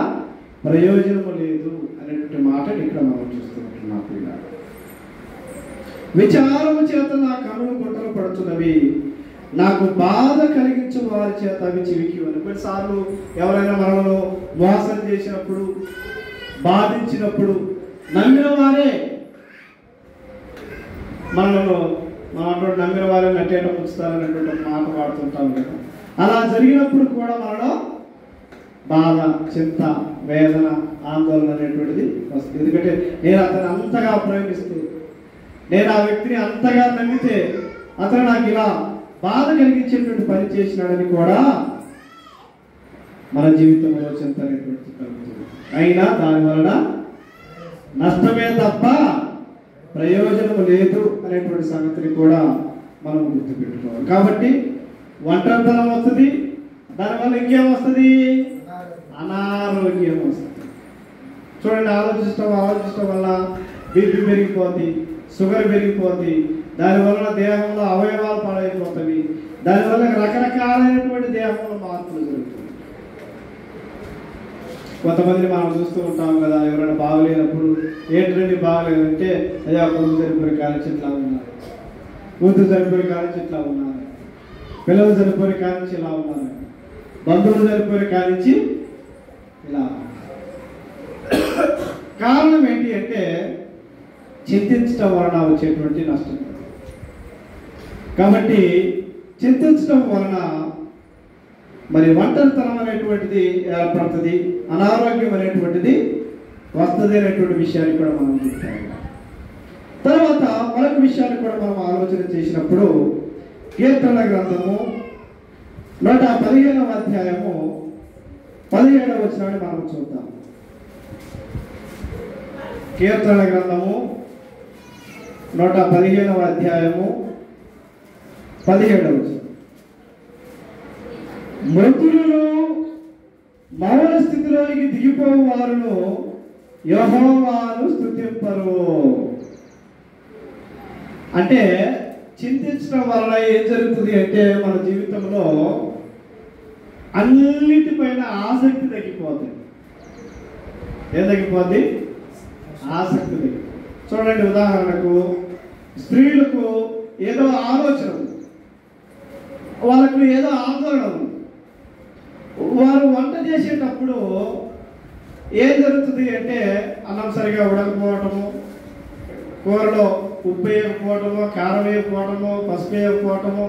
ప్రయోజనము లేదు అనేటువంటి మాటని ఇక్కడ మనం చూస్తున్నట్టున్నాం. విచారము చేత నా కన్నులు గుంటలు పడుతున్నవి, నాకు బాధ కలిగించు వారి చేత అవి చివికివని. కొన్నిసార్లు ఎవరైనా మనలో మోసం చేసినప్పుడు, బాధించినప్పుడు, నమ్మిన వారే మనలో నమ్మిన వారే నట్టేట ముంచుతారనేటువంటి మాట వాడుతుంటాం కదా. అలా జరిగినప్పుడు కూడా మనలో బాధ, చింత, వేదన, ఆందోళన అనేటువంటిది వస్తుంది. ఎందుకంటే నేను అతను అంతగా ప్రేమిస్తూ, నేను ఆ వ్యక్తిని అంతగా నమ్మితే అతను నాకు ఇలా బాధ కలిగించేటువంటి పని చేసినాడని కూడా మన జీవితంలో చింత అనేటువంటిది కలుగుతుంది. అయినా దాని వలన నష్టమే తప్ప ప్రయోజనం లేదు అనేటువంటి సంగతిని కూడా మనం గుర్తుపెట్టుకోవాలి. కాబట్టి ఒంటరితనం వస్తుంది, దానివల్ల ఇంకేం వస్తుంది? అనారోగ్యం వస్తుంది. చూడండి, ఆలోచించడం వల్ల బీపీ పెరిగిపోతుంది, షుగర్ పెరిగిపోతుంది, దానివల్ల దేహంలో అవయవాలు పాడైపోతాయి, దానివల్ల రకరకాలైనటువంటి దేహంలో మార్పులు జరుగుతాయి. కొంతమందిని మనం చూస్తూ ఉంటాం కదా, ఎవరైనా బాగలేనప్పుడు ఏంటంటే బాగలేదంటే అయ్యా కొడుకు చనిపోయిన కానించి ఇట్లా ఉన్నారు, కూతురు చనిపోయిన కానించి ఇట్లా ఉన్నారు, పిల్లలు చనిపోయిన కానించి ఇలా ఉన్నారు, బంధువులు చనిపోయిన కానించి ఇలా. కారణం ఏంటి అంటే చింతించడం వలన వచ్చేటువంటి నష్టం. కాబట్టి చింతించడం వలన మరి ఒంటరితనం అనేటువంటిది ఏర్పడుతుంది, అనారోగ్యం అనేటువంటిది వస్తుంది అనేటువంటి విషయాన్ని కూడా మనం చూస్తాం. తర్వాత మరొక విషయాన్ని కూడా మనం ఆలోచన చేసినప్పుడు కీర్తన గ్రంథము 115వ అధ్యాయము 17వ వచనాన్ని మనం చూద్దాం. కీర్తన గ్రంథము 115వ అధ్యాయము 17వ వచనం. మృతులను మరణ స్థితిలోనికి దిగిపోవు వారును యెహోవాను స్తుతింపరు. అంటే చింతించడం వలన ఏం జరుగుతుంది అంటే మన జీవితంలో అన్నిటిపైన ఆసక్తి తగ్గిపోతుంది. ఏం తగ్గిపోద్ది? ఆసక్తి తగ్గిపోతుంది. చూడండి, ఉదాహరణకు స్త్రీలకు ఏదో ఆలోచన ఉంది, వాళ్ళకు ఏదో ఆందోళన ఉంది. వారు వంట చేసేటప్పుడు ఏం జరుగుతుంది అంటే అన్నం సరిగా ఉడకపోవటము, కూరలో ఉప్పు వేయకపోవటము, కారం వేయకపోవటము, పసుపు వేయకపోవటము,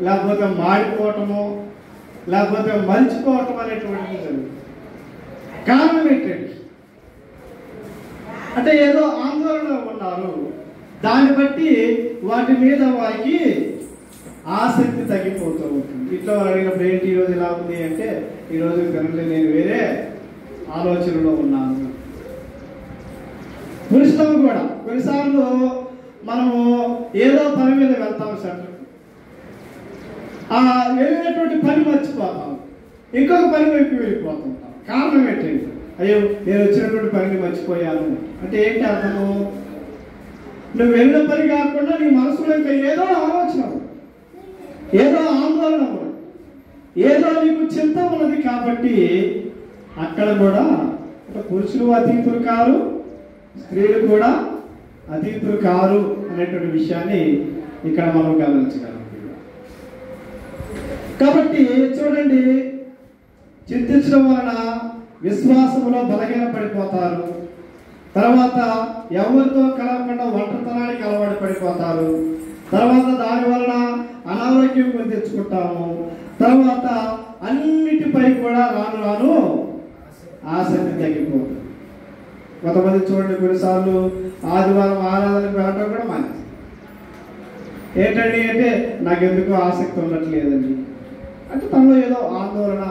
లేకపోతే మాడిపోవటము, లేకపోతే మరిచిపోవటం అనేటువంటిది జరుగుతుంది. కారణం ఏంటండి? అంటే ఏదో ఆందోళనలో ఉన్నారు. దాన్ని బట్టి వాటి మీద వారికి ఆసక్తి తగ్గిపోతూ ఉంటుంది. ఇంట్లో వాళ్ళు అడిగినప్పుడు ఏంటి ఈరోజు ఇలా ఉంది అంటే, ఈరోజు కనుక నేను వేరే ఆలోచనలో ఉన్నాను. పురుషులకు కూడా కొన్నిసార్లు మనము ఏదో పని మీద వెళ్తాం సెంటర్, ఆ వెళ్ళినటువంటి పని మర్చిపోతాం, ఇంకొక పని వైపు వెళ్ళిపోతుంటాం. కారణం ఏంటంటే, అయ్యో నేను వచ్చినటువంటి పనిని మర్చిపోయాను అంటే ఏంటి అర్థము? నువ్వు వెళ్ళిన పని కాకుండా నీ మనసులో ఇంకా ఏదో ఆలోచన, ఏదో ఆందోళన ఉన్నది, ఏదో నీకు చింత ఉన్నది. కాబట్టి అక్కడ కూడా పురుషులు అతీతులు కారు, స్త్రీలు కూడా అతీతులు కారు అనేటువంటి విషయాన్ని ఇక్కడ మనం గమనించగలం. కాబట్టి చూడండి, చింతించడం వలన విశ్వాసములో బలహీన పడిపోతారు. తర్వాత ఎవరితో కలవకుండా ఒంటరితనానికి అలవాటు పడిపోతారు. తర్వాత దాని వలన అనారోగ్యం కొని తెచ్చుకుంటాము. తర్వాత అన్నిటిపై కూడా రాను రాను ఆసక్తి తగ్గిపోతుంది. కొంతమంది చూడండి, కొన్నిసార్లు ఆదివారం ఆరాధనకు వెళ్ళడం కూడా మంచిది. ఏంటండి అంటే, నాకెందుకు ఆసక్తి ఉండట్లేదండి అంటే, తనలో ఏదో ఆందోళన,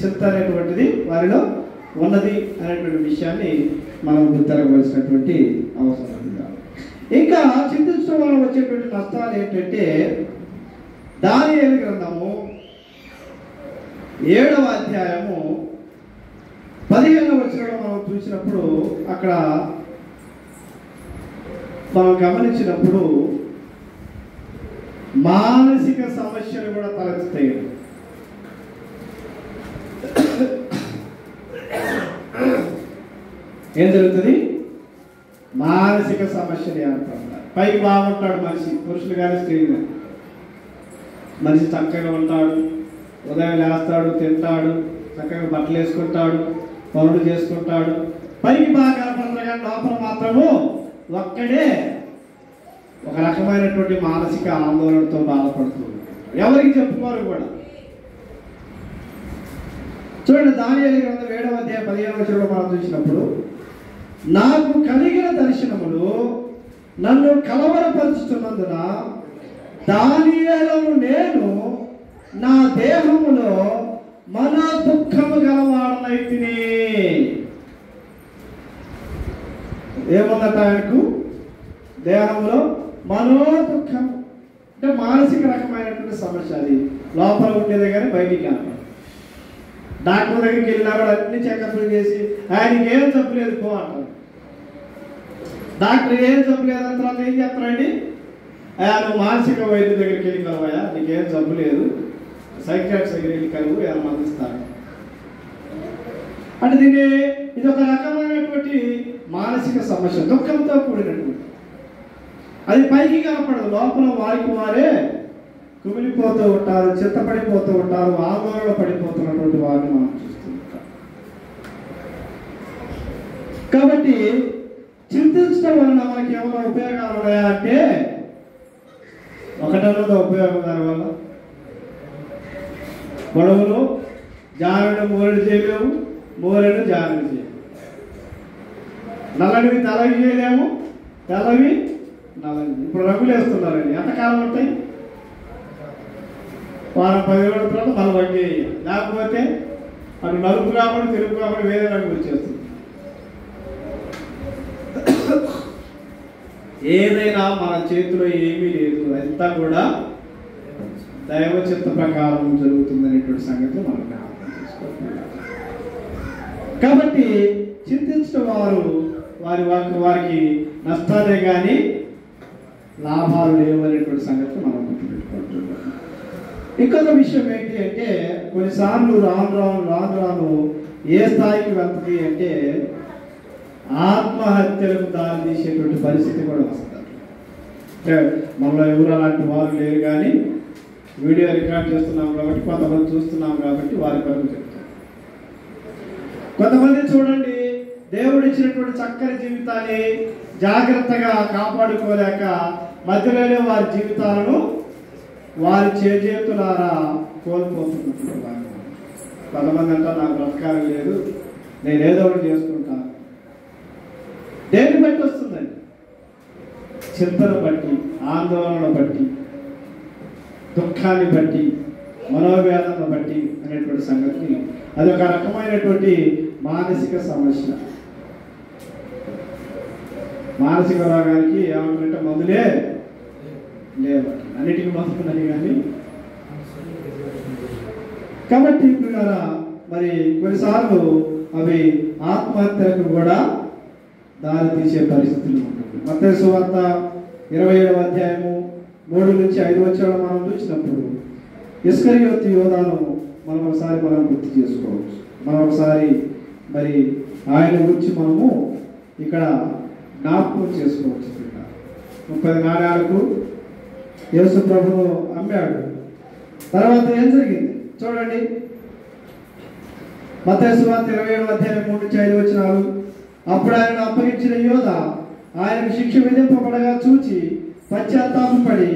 చింత అనేటువంటిది వారిలో ఉన్నది అనేటువంటి విషయాన్ని మనం గుర్తించవలసినటువంటి అవసరం ఉంది. ఇంకా చింతించడం వల్ల వచ్చేటువంటి నష్టాలు ఏంటంటే, దానియేలు గ్రంథము 7వ అధ్యాయము 15వ వచనంలో మనం చూసినప్పుడు, అక్కడ మనం గమనించినప్పుడు మానసిక సమస్యలు కూడా తలెత్తుతాయి. ఏం జరుగుతుంది? మానసిక సమస్యలు ఏర్పడతాయి. పైకి బాగుంటాడు మనిషి, పురుషులు కానీ స్త్రీలు కానీ. మనిషి చక్కగా ఉంటాడు, ఉదయం లేస్తాడు, తింటాడు, చక్కగా బట్టలు వేసుకుంటాడు, పనులు చేసుకుంటాడు, పైకి బాగా కనపడతాడు. కానీ లోపల మాత్రము ఒక్కడే ఒక రకమైనటువంటి మానసిక ఆందోళనతో బాధపడుతుంది. ఎవరికి చెప్పుకోరు కూడా. చూడండి, దానియేలు గ్రంథం 7వ అధ్యాయం 15వ వచనంలో మనం చూసినప్పుడు, నాకు కలిగిన దర్శనములు నన్ను కలవరపరుచుతున్నందున దానియేలును నేను నా దేహములో మన దుఃఖము గలవాడనైతిని. ఏముందట ఆయనకు? దేహంలో మనో దుఃఖం అంటే మానసిక రకమైనటువంటి సమస్య. అది లోపల ఉండేదే కానీ బయటికి కనపడదు. డాక్టర్ దగ్గరికి వెళ్ళినా కూడా అన్ని చెకప్లు చేసి ఆయనకి ఏం చెప్పలేదు పో అంటారు. డాక్టర్ ఏం చెప్పలేదు అన్న తర్వాత ఏం చెప్తారండి? నువ్వు మానసిక వైద్యుల దగ్గరికి వెళ్ళి కలవయా, నీకేం జబ్బు లేదు, సైకియాట్రిస్ట్ దగ్గరికి వెళ్ళి కలువు, ఏమైనా మందిస్తారు అంటే ఇది ఒక రకమైనటువంటి మానసిక సమస్య, దుఃఖంతో కూడినటువంటి. అది పైకి కనపడదు, లోపల వారికి వారే కుమిలిపోతూ ఉంటారు, చిత్తపడిపోతూ ఉంటారు, ఆందోళన పడిపోతున్నటువంటి వారిని మనం చూస్తూ ఉంటాం. కాబట్టి చింతించడం వలన మనకి ఏమైనా ఉపయోగాలు ఉన్నాయా అంటే, ఒకటన్నది ఉపయోగం. దానివల్ల గొడవలు జారుడు మూరెడు చేయలేము, మూరెడు జారుడు చేయలేము, నల్లడివి తెల్లవి చేయలేము, తెల్లవి నల్లవి. ఇప్పుడు రంగులు వేస్తున్నారండి, ఎంతకాలం ఉంటాయి? వారం 10 రోజుల తర్వాత మనం రంగు వేయాలి. లేకపోతే అటు నలుపు కాబట్టి తెలుపు కాబట్టి వేరే రంగు వచ్చేస్తుంది. ఏదైనా మన చేతిలో ఏమీ లేదు, అంతా కూడా దైవ చిత్త ప్రకారం జరుగుతుందనేటువంటి సంగతి మనం జ్ఞాపకం చేసుకోవాలి. కాబట్టి చింతించిన వారికి నష్టాలే కానీ లాభాలు లేవు అనేటువంటి సంగతి మనం గుర్తుపెట్టుకుంటున్నాం. ఇంకొక విషయం ఏంటి అంటే, కొన్నిసార్లు రాను ఏ స్థాయికి వెళ్తుంది అంటే ఆత్మహత్యలకు దారి తీసేటువంటి పరిస్థితి కూడా వస్తుంది. అంటే మనలో ఎవరు అలాంటి వారు లేరు, కానీ వీడియో రికార్డ్ చేస్తున్నాం కాబట్టి, కొంతమంది చూస్తున్నాం కాబట్టి వారి కొరకు చెప్తాం. కొంతమంది చూడండి, దేవుడు ఇచ్చినటువంటి చక్కని జీవితాన్ని జాగ్రత్తగా కాపాడుకోలేక మధ్యలోనే వారి జీవితాలను వారి చేతులారా కోల్పోతున్నటువంటి వారు. కొంతమంది అంటారు, నాకు బ్రతకాలం లేదు, నేను ఏదో ఒకటి చేసుకుంటాను. దేన్ని బట్టి వస్తుందండి? చింతను బట్టి, ఆందోళన బట్టి, దుఃఖాన్ని బట్టి, మనోవేదన బట్టి అనేటువంటి సంగతి. అది ఒక రకమైనటువంటి మానసిక సమస్య. మానసిక రోగానికి ఏమంటారంటే మందులే లేవు, అన్నిటికీ మందులున్నాయి కానీ. కాబట్టి ఇప్పుడు మరి కొన్నిసార్లు అవి ఆత్మహత్యలకు కూడా దారి తీసే పరిస్థితులు ఉంటుంది. మత్తయి సువార్త 27వ అధ్యాయము 3 నుంచి 5 వచనాలు మనం చూసినప్పుడు ఇస్కరియోతు యోధాను మనం గుర్తు చేసుకోవచ్చు. మనం ఒకసారి మరి ఆయన గురించి మనము ఇక్కడ జ్ఞాపకం చేసుకోవచ్చు. 30 నాణ్యాలకు యేసు ప్రభువు అమ్మాడు. తర్వాత ఏం జరిగింది చూడండి. మత్తయి సువార్త 27వ అధ్యాయం 3 నుంచి 5 వచనాలు. అప్పుడు ఆయన అప్పగించిన యోధ ఆయనకు శిక్ష విధింపబడగా చూచి పశ్చాత్తాపపడి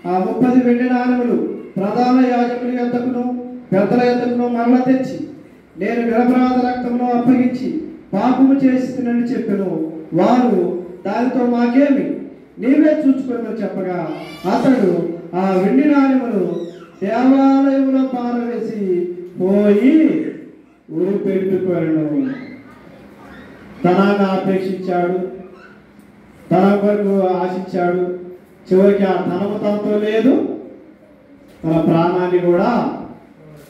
ఆ 30 వెండి నాణెములు ప్రధాన యాజకుల యొద్దకును పెద్దల యొద్దకును మరల తెచ్చి, నేను నిరపరాధ రక్తమును అప్పగించి పాపము చేస్తుందని చెప్పెను. వారు దానితో మాకేమి, నీవే చూచుకొని చెప్పగా అతడు ఆ వెండి నాణెములు దేవాలయంలో పారవేసి పోయి ఊరు పెట్టుకొనెను. తనగా ఆపేక్షించాడు, తన వరకు ఆశించాడు. చివరికి ఆ ధనము తనతో లేదు, తన ప్రాణాన్ని కూడా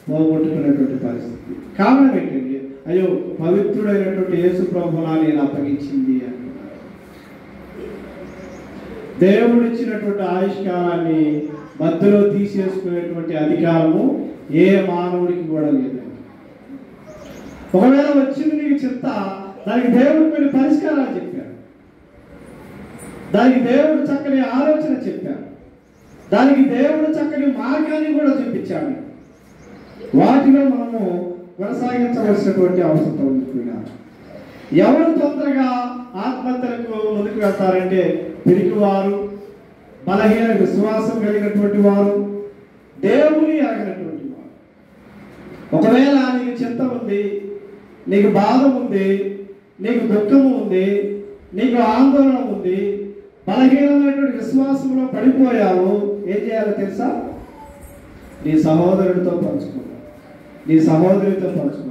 పోగొట్టుకునేటువంటి పరిస్థితి. కారణం ఏంటండి? అయ్యో పవిత్రుడైనటువంటి యేసు ప్రభువుని నేను అప్పగించింది అని. దేవుడు ఇచ్చినటువంటి ఆయుష్కాలాన్ని మధ్యలో తీసేసుకునేటువంటి అధికారము ఏ మానవుడికి కూడా లేదండి. ఒకవేళ వచ్చింది నీకు చింత, దానికి దేవుడు కొన్ని పరిష్కారాలు చెప్పాడు, దానికి దేవుడు చక్కని ఆలోచన చెప్పాడు, దానికి దేవుడు చక్కని మార్గాన్ని కూడా చూపించాడు. వాటిలో మనము కొనసాగించవలసినటువంటి అవసరం ఉంది. ఎవరు తొందరగా ఆత్మహత్యలకు ముందుకు వెళ్తారంటే పిరికివారు, బలహీన విశ్వాసం కలిగినటువంటి వారు, దేవుని ఎరగినటువంటి వారు. ఒకవేళ నీకు చింత ఉంది, నీకు బాధ ఉంది, నీకు దుఃఖము ఉంది, నీకు ఆందోళన ఉంది, బలహీనమైనటువంటి విశ్వాసంలో పడిపోయావు, ఏం చేయాలో తెలుసా? నీ సహోదరుడితో పంచుకోవాలి, నీ సహోదరితో పంచుకోవాలి.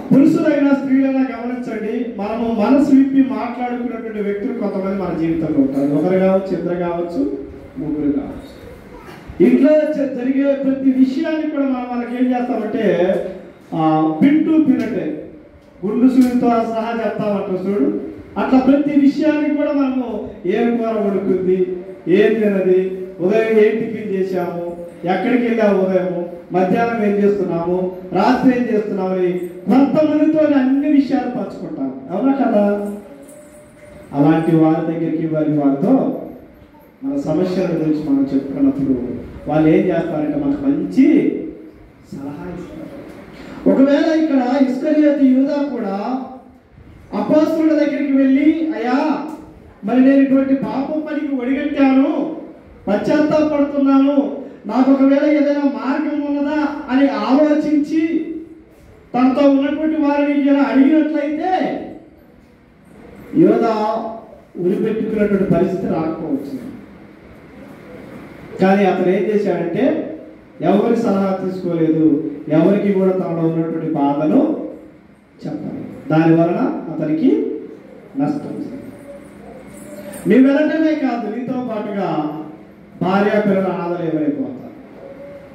పురుషులైనా స్త్రీలైనా గమనించండి, మనము మనసు విప్పి మాట్లాడుకున్నటువంటి వ్యక్తులు కొంతమంది మన జీవితంలో ఉంటారు. ఒకరు కావచ్చు, ఇద్దరు కావచ్చు, ముగ్గురు కావచ్చు. ఇంట్లో జరిగే ప్రతి విషయాన్ని కూడా మనం వాళ్ళకి ఏం చేస్తామంటే పిన్ టు పిన్ అంటే గుండు సూరితో సహా చెప్తామంటారు చూడు. అట్లా ప్రతి విషయాన్ని కూడా మనము ఏం కూర వండుకుంది, ఏం తినది, ఉదయం ఏం టిఫిన్ చేశాము, ఎక్కడికి వెళ్ళాము, ఉదయము మధ్యాహ్నం ఏం చేస్తున్నాము, రాత్రి ఏం చేస్తున్నాము అని కొంతమందితో అన్ని విషయాలు పంచుకుంటాము. అవునా కదా? అలాంటి వారి దగ్గరికి వారితో మన సమస్యల గురించి మనం చెప్పుకున్నప్పుడు వాళ్ళు ఏం చేస్తారంటే మనకు మంచి సలహా ఇస్తారు. ఒకవేళ ఇక్కడ ఇస్కరియోతు యూదా కూడా అపోస్తలుల దగ్గరికి వెళ్ళి, అయ్యా మరి నేను ఇటువంటి పాపం పనికి ఒడిగట్టాను, పశ్చాత్తాపడుతున్నాను, నాకు ఒకవేళ ఏదైనా మార్గం ఉన్నదా అని ఆలోచించి తనతో ఉన్నటువంటి వారిని ఇలా అడిగినట్లయితే యోధ ఉరిపెట్టుకున్నటువంటి పరిస్థితి రాకపోవచ్చు. కానీ అతను ఏం చేశాడంటే ఎవరి సలహా తీసుకోలేదు, ఎవరికి కూడా తనలో ఉన్నటువంటి బాధను చెప్పాలి. దానివలన అతనికి నష్టం. నీ వెళ్ళటమే కాదు, నీతో పాటుగా భార్య పిల్లలు అనాథలు ఏమైపోతారు,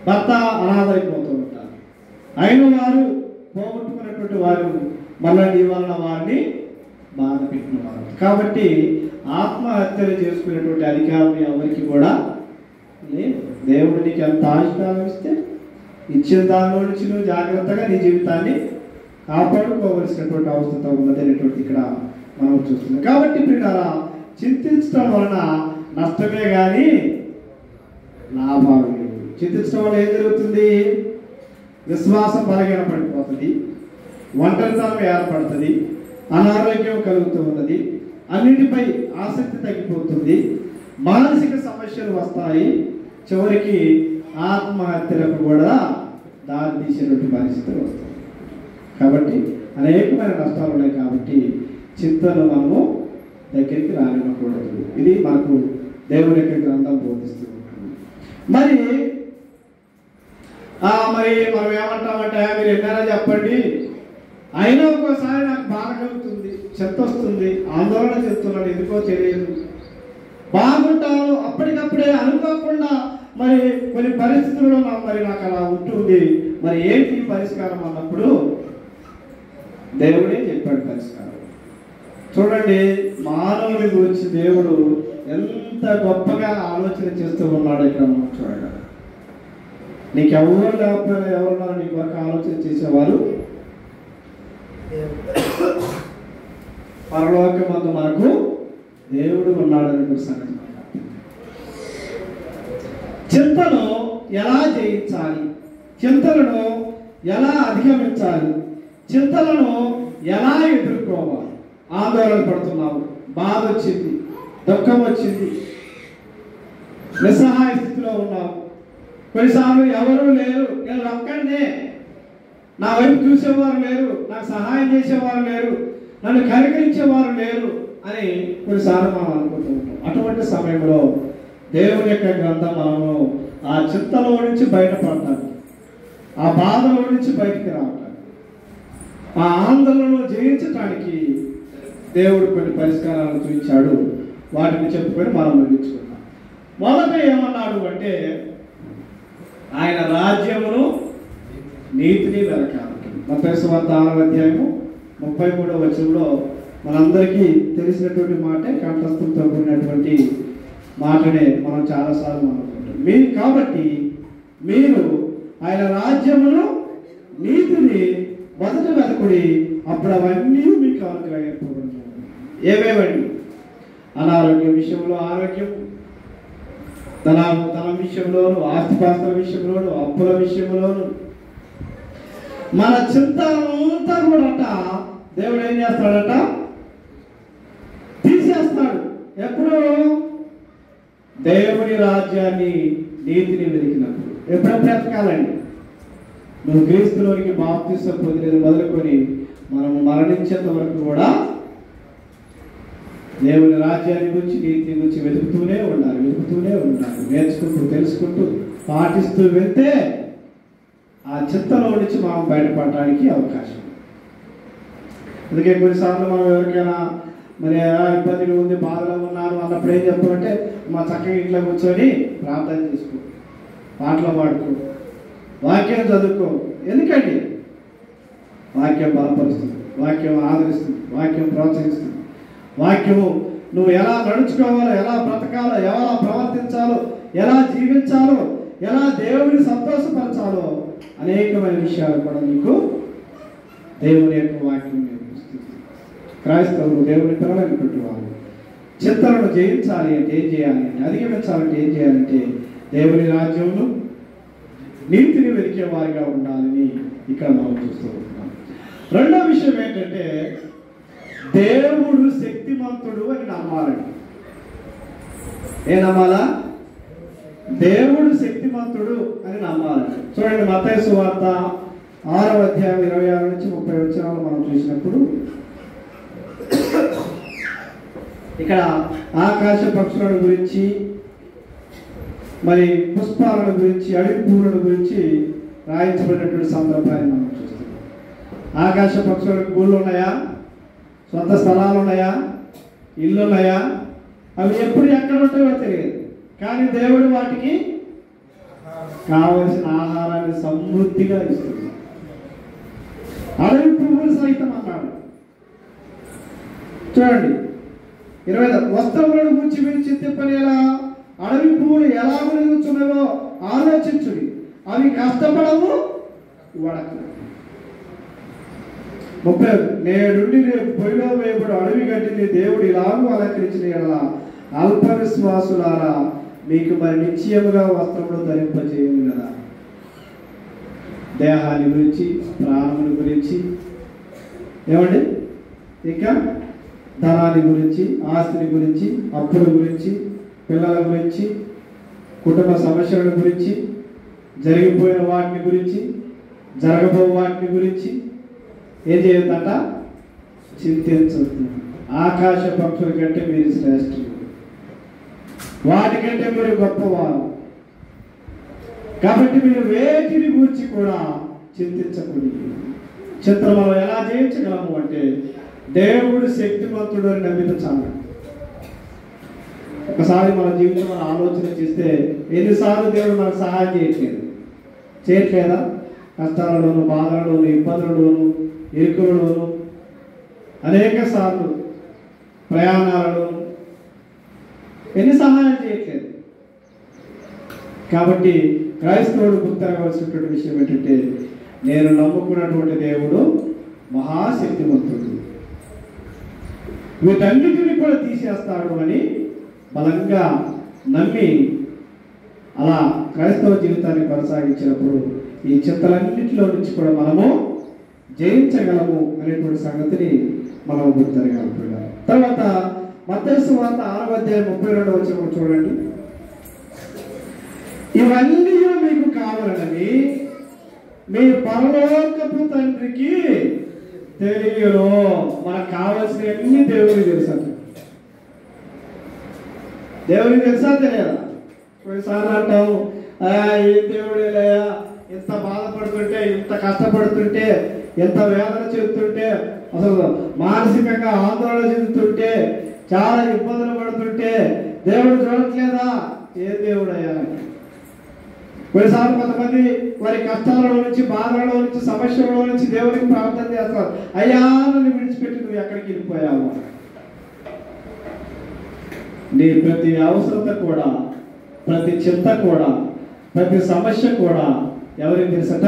భర్త అనాథైపోతూ ఉంటారు. అయిన వారు పోగొట్టుకున్నటువంటి వారు మళ్ళీ నీ వలన వారిని బాధ పెట్టిన వారు. కాబట్టి ఆత్మహత్యలు చేసుకునేటువంటి అధికారం ఎవరికి కూడా లేదు. దేవుడు నీకు ఎంత ఆశీర్వాదం ఇస్తే ఇచ్చిన దానిలో నుంచి నువ్వు జాగ్రత్తగా నీ జీవితాన్ని కాపాడుకోవలసినటువంటి అవసరం ఉన్నది అనేటువంటి ఇక్కడ మనం చూస్తున్నాం. కాబట్టి పిల్లరా, చింతించడం వలన నష్టమే కానీ లాభాలు లేవు. చింతించడం వల్ల ఏం జరుగుతుంది? విశ్వాసం బలహీనపడిపోతుంది, ఒంటరితనం ఏర్పడుతుంది, అనారోగ్యం కలుగుతూ ఉన్నది, అన్నిటిపై ఆసక్తి తగ్గిపోతుంది, మానసిక సమస్యలు వస్తాయి, చివరికి ఆత్మహత్యలకు కూడా దారి తీసేటువంటి పరిస్థితులు వస్తాయి. కాబట్టి అనేకమైన నష్టాలు ఉన్నాయి. కాబట్టి చింతను మనము దగ్గరికి రానివ్వకూడదు. ఇది మనకు దేవుని యొక్క గ్రంథం బోధిస్తూ ఉంటుంది. మరి మనం ఏమంటామంటే, మీరు ఎన్నైనా చెప్పండి, అయినా ఒక్కోసారి నాకు బాధ కలుగుతుంది, చింత వస్తుంది, ఆందోళన చెప్తున్నాను, ఎందుకో తెలియదు, బాగుంటాను, అప్పటికప్పుడే అనుకోకుండా మరి కొన్ని పరిస్థితుల్లో మరి నాకు అలా ఉంటుంది. మరి ఏంటి పరిష్కారం అన్నప్పుడు దేవుడే చెప్పాడు పరిష్కారం. చూడండి, మానవుని గురించి దేవుడు ఎంత గొప్పగా ఆలోచన చేస్తూ ఉన్నాడు. ఇక్కడ మనం చూడండి, నీకెవరు లేకపోయినా ఎవరున్నారో నీ కొరకు ఆలోచన చేసేవారు పరలోకమందు మనకు దేవుడు ఉన్నాడని సంగతి. చింతను ఎలా జయించాలి, చింతలను ఎలా అధిగమించాలి, చింతలను ఎలా ఎదుర్కోవాలి. ఆందోళన పడుతున్నావు, బాధ వచ్చింది, దుఃఖం వచ్చింది, నిస్సహాయ స్థితిలో ఉన్నావు. కొన్నిసార్లు ఎవరూ లేరు, నేను ఒక్కడినే, నా వైపు చూసేవారు లేరు, నాకు సహాయం చేసేవారు లేరు, నన్ను కనికరించేవారు లేరు అని కొన్నిసార్లు మనం అనుకుంటూ ఉంటాం. అటువంటి సమయంలో దేవుని యొక్క గ్రంథం మనము ఆ చింతలో నుంచి బయటపడటానికి, ఆ బాధలో నుంచి బయటికి రావటానికి, ఆ ఆందోళనను జయించటానికి దేవుడు కొన్ని పరిష్కారాలను చూపించాడు. వాటిని చెప్పుకొని మనం ముగించుకున్నాం. మొదట ఏమన్నాడు అంటే, ఆయన రాజ్యమును నీతిని వెనకాలి. మత్తయి సువార్త 6వ అధ్యాయము 33వ వచనంలో మనందరికీ తెలిసినటువంటి మాటే, కంఠస్థంతో కూడినటువంటి మాటనే మనం చాలాసార్లు అనుకుంటాం. కాబట్టి మీరు ఆయన రాజ్యమును నీతిని మొదట వెతకుడి, అప్పుడు అవన్నీ మీకు అనుగ్రహింపబడును. ఏమేమండి? అనారోగ్య విషయంలో ఆరోగ్యం, ధనం విషయంలోను, ఆస్తిపాస్తుల విషయంలోను, అప్పుల విషయంలోను, మన చింత అంతా కూడా దేవుడు ఏం చేస్తాడట? తీసేస్తాడు. ఎప్పుడు? దేవుని రాజ్యాన్ని నీతిని వెతికినప్పుడు. ఎప్పుడెప్పుడు ఎతకాలండి? నువ్వు క్రీస్తులోనికి బాప్తిసం పొందినది మొదలుకొని మనము మరణించేంత వరకు కూడా దేవుని రాజ్యాన్ని గురించి, నీతిని గురించి వెతుకుతూనే ఉండాలి, నేర్చుకుంటూ, తెలుసుకుంటూ, పాటిస్తూ వెళ్తే ఆ చింతలో నుంచి మనం బయటపడడానికి అవకాశం. అందుకే కొన్నిసార్లు మనం ఎవరికైనా మరి ఇబ్బందులు ఉంది, బాధలో ఉన్నారు అన్నప్పుడు ఏం చెప్పాలంటే, మా చక్కగా ఇంట్లో కూర్చొని ప్రార్థన చేసుకో, పాటలు పాడుకో, వాక్యం చదువుకో. ఎందుకండి? వాక్యం బలపరుస్తుంది, వాక్యం ఆదరిస్తుంది, వాక్యం ప్రోత్సహిస్తుంది. వాక్యము నువ్వు ఎలా నడుచుకోవాలో, ఎలా బ్రతకాలో, ఎలా ప్రవర్తించాలో, ఎలా జీవించాలో, ఎలా దేవుని సంతోషపరచాలో అనేకమైన విషయాలు కూడా నీకు దేవుని యొక్క వాక్యం నేర్పిస్తుంది. క్రైస్తవులు, దేవుని పిల్లలైనటువంటి వాళ్ళు చింతలను జయించాలి అంటే ఏం చేయాలి, అధిగమించాలంటే ఏం చేయాలంటే దేవుని రాజ్యమును నీతిని వెతికే వారిగా ఉండాలని ఇక్కడ మనం చూస్తూ ఉంటున్నాం. రెండో విషయం ఏంటంటే, దేవుడు శక్తిమంతుడు అని నమ్మాలండి. ఏ నమ్మాలా? దేవుడు శక్తిమంతుడు అని నమ్మాలండి. చూడండి, మత్తయి సువార్త 6వ అధ్యాయం 26 నుంచి 30 వచనాలు మనం చూసినప్పుడు ఇక్కడ ఆకాశ పక్షులను గురించి, మరి పుష్పాలను గురించి, అడవి పూలను గురించి రాయించబడినటువంటి సందర్భాన్ని మనం చూస్తున్నాం. ఆకాశ పక్షులకు గూళ్ళు ఉన్నాయా? సొంత స్థలాలు ఉన్నాయా? ఇల్లు ఉన్నాయా? అవి ఎప్పుడు ఎక్కడ ఉంటాయో తెలియదు, కానీ దేవుడు వాటికి కావలసిన ఆహారాన్ని సమృద్ధిగా ఇస్తుంది. అడవి పువ్వులు సైతం అన్నాడు. చూడండి, 20 వస్త్రములను గురించి మీరు చింతింపనేలా, అడవి పువ్వులు ఎలా వెలుగుతున్నాయో ఆలోచించుడి, అవి కష్టపడవు, వడకు. 30 నేడుండి రేపు పొయ్యిలో వేయబడు అడవి గడ్డిని దేవుడు ఇలాగూ అలంకరించిన ఎడల అల్ప విశ్వాసులారా మీకు మరి నిశ్చయముగా వస్త్రములు ధరింపజేయము కదా. దేహాన్ని గురించి, ప్రాణముల గురించి, ఏమండి, ఇంకా ధనాన్ని గురించి, ఆస్తిని గురించి, అప్పుల గురించి, పిల్లల గురించి, కుటుంబ సమస్యల గురించి, జరిగిపోయిన వాటిని గురించి, జరగబో వాటిని గురించి ఏం చేయొద్దట? చింతించొద్దు. ఆకాశ పక్షుల కంటే మీరు శ్రేష్ఠులు, వాటికంటే మీరు గొప్పవారు. కాబట్టి మీరు వేటిని గురించి కూడా చింతించకూడదు. చిత్రం మనం ఎలా జయించగలము అంటే దేవుడు శక్తివంతుడు అని నమ్మితే చాలు. ఒకసారి మన జీవితం మనం ఆలోచన చేస్తే ఎన్నిసార్లు దేవుడు మనకు సహాయం చేయట్లేదా? కష్టాలలోను, బాధలలోను, ఇబ్బందులలోను, ఇరుకులలోను, అనేక సార్లు ప్రయాణాలలోను ఎన్ని సహాయం చేయట్లేదు. కాబట్టి క్రైస్తవుడు గుర్తిరగవలసినటువంటి విషయం ఏంటంటే నేను నమ్ముకున్నటువంటి దేవుడు మహాశక్తివంతుడు, వీటన్నిటిని కూడా తీసేస్తాడు అని బలంగా నమ్మి అలా క్రైస్తవ జీవితాన్ని కొనసాగించినప్పుడు ఈ చింతలన్నింటిలో నుంచి కూడా మనము జయించగలము అనేటువంటి సంగతిని మనం గుర్తిరగలుగుతున్నాం. తర్వాత మత్తయి సువార్త 6:32 చూడండి. ఇవన్నీ మీకు కావాలని మీ పరలోకపు తండ్రికి తెలియను. మనకు కావాల్సినవన్నీ దేవుడికి తెలుసా? దేవుడికి తెలుసా తెలియదా? కొన్నిసార్లు అంటాము ఏ దేవుడే లేయా, ఇంత బాధపడుతుంటే, ఇంత కష్టపడుతుంటే, ఎంత వేదన చెందుతుంటే, అసలు మానసికంగా ఆందోళన చెందుతుంటే, చాలా ఇబ్బందులు పడుతుంటే దేవుడు చూడట్లేదా? ఏ దేవుడయ్యా? కొన్నిసార్లు కొంతమంది వారి కష్టాలలో నుంచి, బాధలలో నుంచి, సమస్యలలో నుంచి దేవుడికి ప్రార్థన చేస్తారు. అయ్యా నన్ను విడిచిపెట్టి నువ్వు ఎక్కడికి వెళ్ళిపోయావు? నీ ప్రతి అవసరత కూడా, ప్రతి చింత కూడా, ప్రతి సమస్య కూడా ఎవరికి తెలుసట?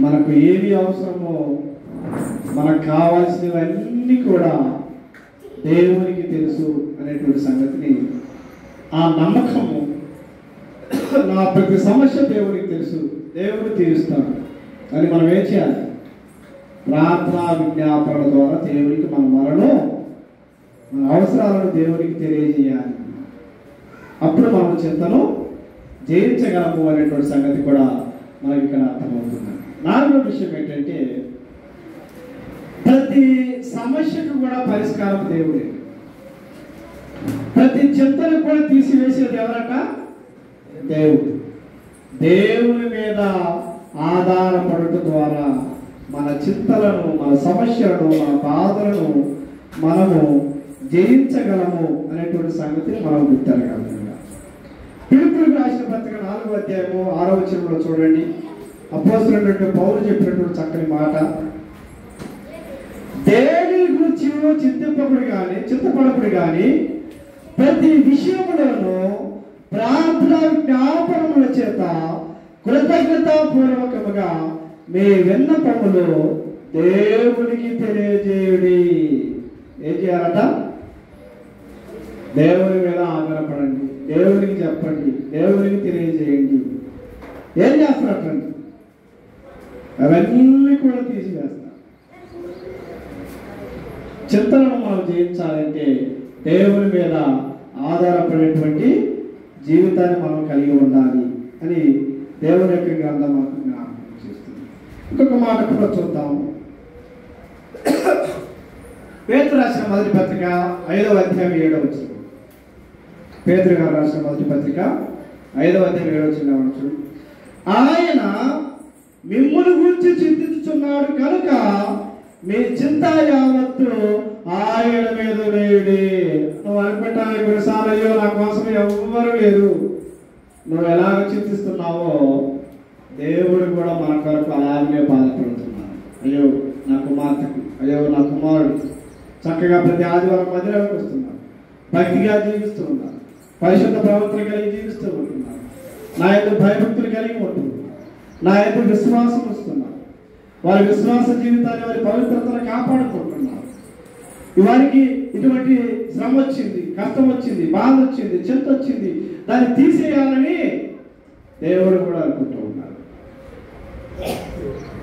మనకు ఏమి అవసరమో, మనకు కావాల్సినవన్నీ కూడా దేవునికి తెలుసు అనేటువంటి సంగతిని, ఆ నమ్మకము, నా ప్రతి సమస్య దేవుడికి తెలుసు, దేవుడు తీరుస్తాడు అని మనం ఏం చేయాలి? ప్రార్థనా విజ్ఞాపనల ద్వారా దేవుడికి మన మరణం, మన అవసరాలను దేవుడికి తెలియజేయాలి. అప్పుడు మనం చింతను జయించగలము అనేటువంటి సంగతి కూడా మనకి ఇక్కడ అర్థమవుతుంది. 4వ విషయం ఏంటంటే ప్రతి సమస్యకు కూడా పరిష్కారం దేవుడే. ప్రతి చింతను కూడా తీసివేసేది ఎవరట? దేవుడు. దేవుని మీద ఆధారపడటం ద్వారా మన చింతలను, మన సమస్యలను, మన బాధలను మనము జయించగలము అనేటువంటి సంగతిని మనం గుర్తిరగలం. ఫిలిప్పీయులకు రాసిన పత్రిక 4:6 చూడండి. అపోస్తలుడైన పౌలు చెప్పినటువంటి చక్కని మాట, దేని గురించి చింతపడకుడు కానీ ప్రతి విషయములను ప్రార్థన జ్ఞాపనముల చేత కృతజ్ఞతాపూర్వకముగా మీ విన్నపములు దేవునికి తెలియజేయుడి. ఏం చేయాలట? దేవుని మీద ఆధారపడండి, దేవునికి చెప్పండి, దేవునికి తెలియజేయండి. ఏం చేస్తారటండి? అవన్నీ కూడా తీసివేస్తారు. చింతలను మనం జయించాలంటే దేవుని మీద ఆధారపడేటువంటి జీవితాన్ని మనం కలిగి ఉండాలి అని దేవుని యొక్క గ్రంథం మాకు జ్ఞాపకం చేస్తుంది. ఇంకొక మాట కూడా చూద్దాము. పేతురు రాసిన మొదటి పత్రిక 5:7 పేతురు గారు రాసిన మొదటి పత్రిక 5:7 ఆయన మిమ్మును గురించి చింతించుచున్నాడు కనుక మీ చింత యావత్తు ఆయన మీద వేయుడి. నువ్వు అనుకుంటానికి కొన్నిసార్లు అయ్యో నా కోసం ఎవ్వరు లేరు, నువ్వు ఎలాగ చింతిస్తున్నావో దేవుడు కూడా మన కొరకు అలాగే బాధపడుతున్నాడు. అయ్యో నా కుమార్తెకు, అయ్యో నా కుమారుడు చక్కగా ప్రతి ఆదివారం మందిరానికి వస్తున్నారు, భక్తిగా జీవిస్తూ ఉన్నారు, పరిశుద్ధ ప్రవర్తన కలిగి జీవిస్తూ ఉంటున్నారు, నా యొక్క భయభక్తులు కలిగి ఉంటున్నారు, నా యొక్క విశ్వాసం వస్తున్నారు, వారి విశ్వాస జీవితాన్ని, వారి పవిత్రతను కాపాడుకుంటున్నారు. వారికి ఇటువంటి శ్రమ వచ్చింది, కష్టం వచ్చింది, బాధ వచ్చింది, చింత వచ్చింది, దాన్ని తీసేయాలని దేవుడు కూడా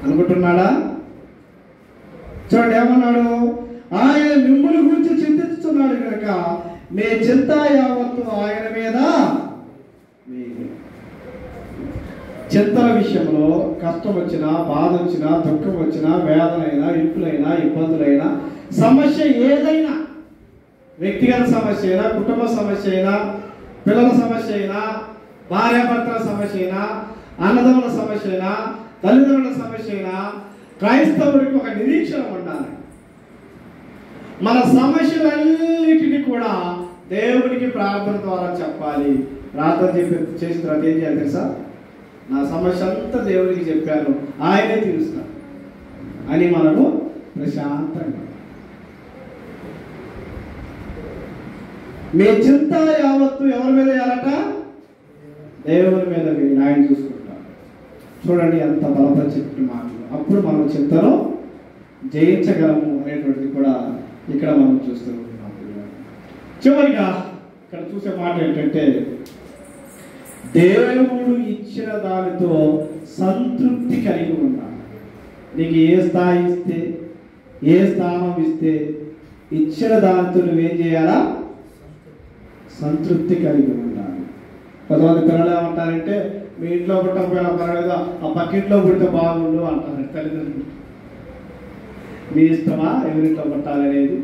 అనుకుంటున్నాడా? చూడండి ఏమన్నాడు? ఆయన మిమ్ముల గురించి చింతిస్తున్నాడు కనుక మీ చింత యావత్తు ఆయన మీద. చింతల విషయంలో కష్టం వచ్చినా, బాధ వచ్చినా, దుఃఖం వచ్చినా, వేదనైనా, ఇంపులైనా, ఇబ్బందులైనా సమస్య ఏదైనా, వ్యక్తిగత సమస్య అయినా, కుటుంబ సమస్య అయినా, పిల్లల సమస్య అయినా, భార్యాభర్తల సమస్య అయినా, అన్నదమ్ముల సమస్య అయినా, తల్లిదండ్రుల సమస్య అయినా, క్రైస్తవుడికి ఒక నిరీక్షణ ఉండాలి. మన సమస్యలన్నిటినీ కూడా దేవుడికి ప్రార్థన ద్వారా చెప్పాలి. ప్రార్థన చేసిన తర్వాత ఏం చేయాలి తెలుసా? నా సమస్య అంతా దేవుడికి చెప్పాను, ఆయనే తీరుస్తాను అని మనము ప్రశాంతంగా, మీ చింత యావత్తు ఎవరి మీద వేయాలట? దేవుని మీద వేయాలి, ఆయన చూసుకుంటారు. చూడండి ఎంత బలపరిచిన మాటలు. అప్పుడు మనం చింతను జయించగలము అనేటువంటిది కూడా ఇక్కడ మనం చూస్తూ ఉన్నాం. చివరిగా ఇక్కడ చూసే మాట ఏంటంటే, దేవుడు ఇచ్చిన దానితో సంతృప్తి కలిగి ఉండాలి. నీకు ఏ స్థాయి ఇస్తే, ఏ స్థానం ఇస్తే, ఇచ్చిన దానితో నువ్వేం చేయాలా? సంతృప్తి కలిగి ఉండాలి. కొంతమంది పిల్లలు ఏమంటారంటే, మీ ఇంట్లో పుట్టకపోయినా పర్వాలేదు, ఆ పక్కింట్లో పుడితే బాగుండు అంటారు తల్లిదండ్రులు. మీ ఇష్టమా ఎవరింట్లో పుట్టాలనేది?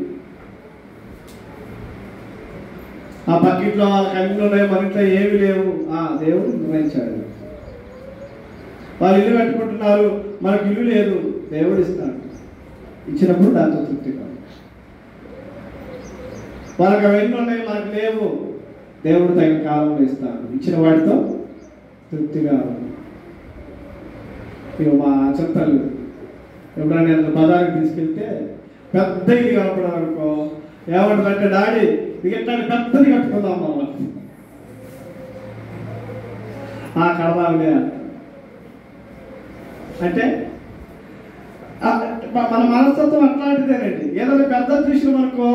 ఆ పక్కింట్లో వాళ్ళకి అన్ని ఉన్నాయి, మన ఇంట్లో ఏమి లేవు. దేవుడు నిర్ణయించాడు. వాళ్ళు ఇల్లు కట్టుకుంటున్నారు, మనకు ఇల్లు లేదు, దేవుడు ఇస్తాడు. ఇచ్చినప్పుడు దాంతో తృప్తి కాదు. వాళ్ళకి అవన్నీ ఉన్నాయి, మనకు లేవు, దేవుడు తగిన కాలంలో ఇస్తాడు. ఇచ్చిన వాటితో తృప్తిగా. ఇక మా చింతలు ఎప్పుడైనా నేను బజార్కి తీసుకెళ్తే పెద్ద ఇది కనపడాలనుకో, ఏమంటుందంటే, డాడీ ఇట్లాంటి పెద్దది కట్టుకుందాం మనం. కడదాంలే అంటే మన మనస్తత్వం అట్లాంటిదేనండి. ఏదైనా పెద్ద చూసినాం అనుకో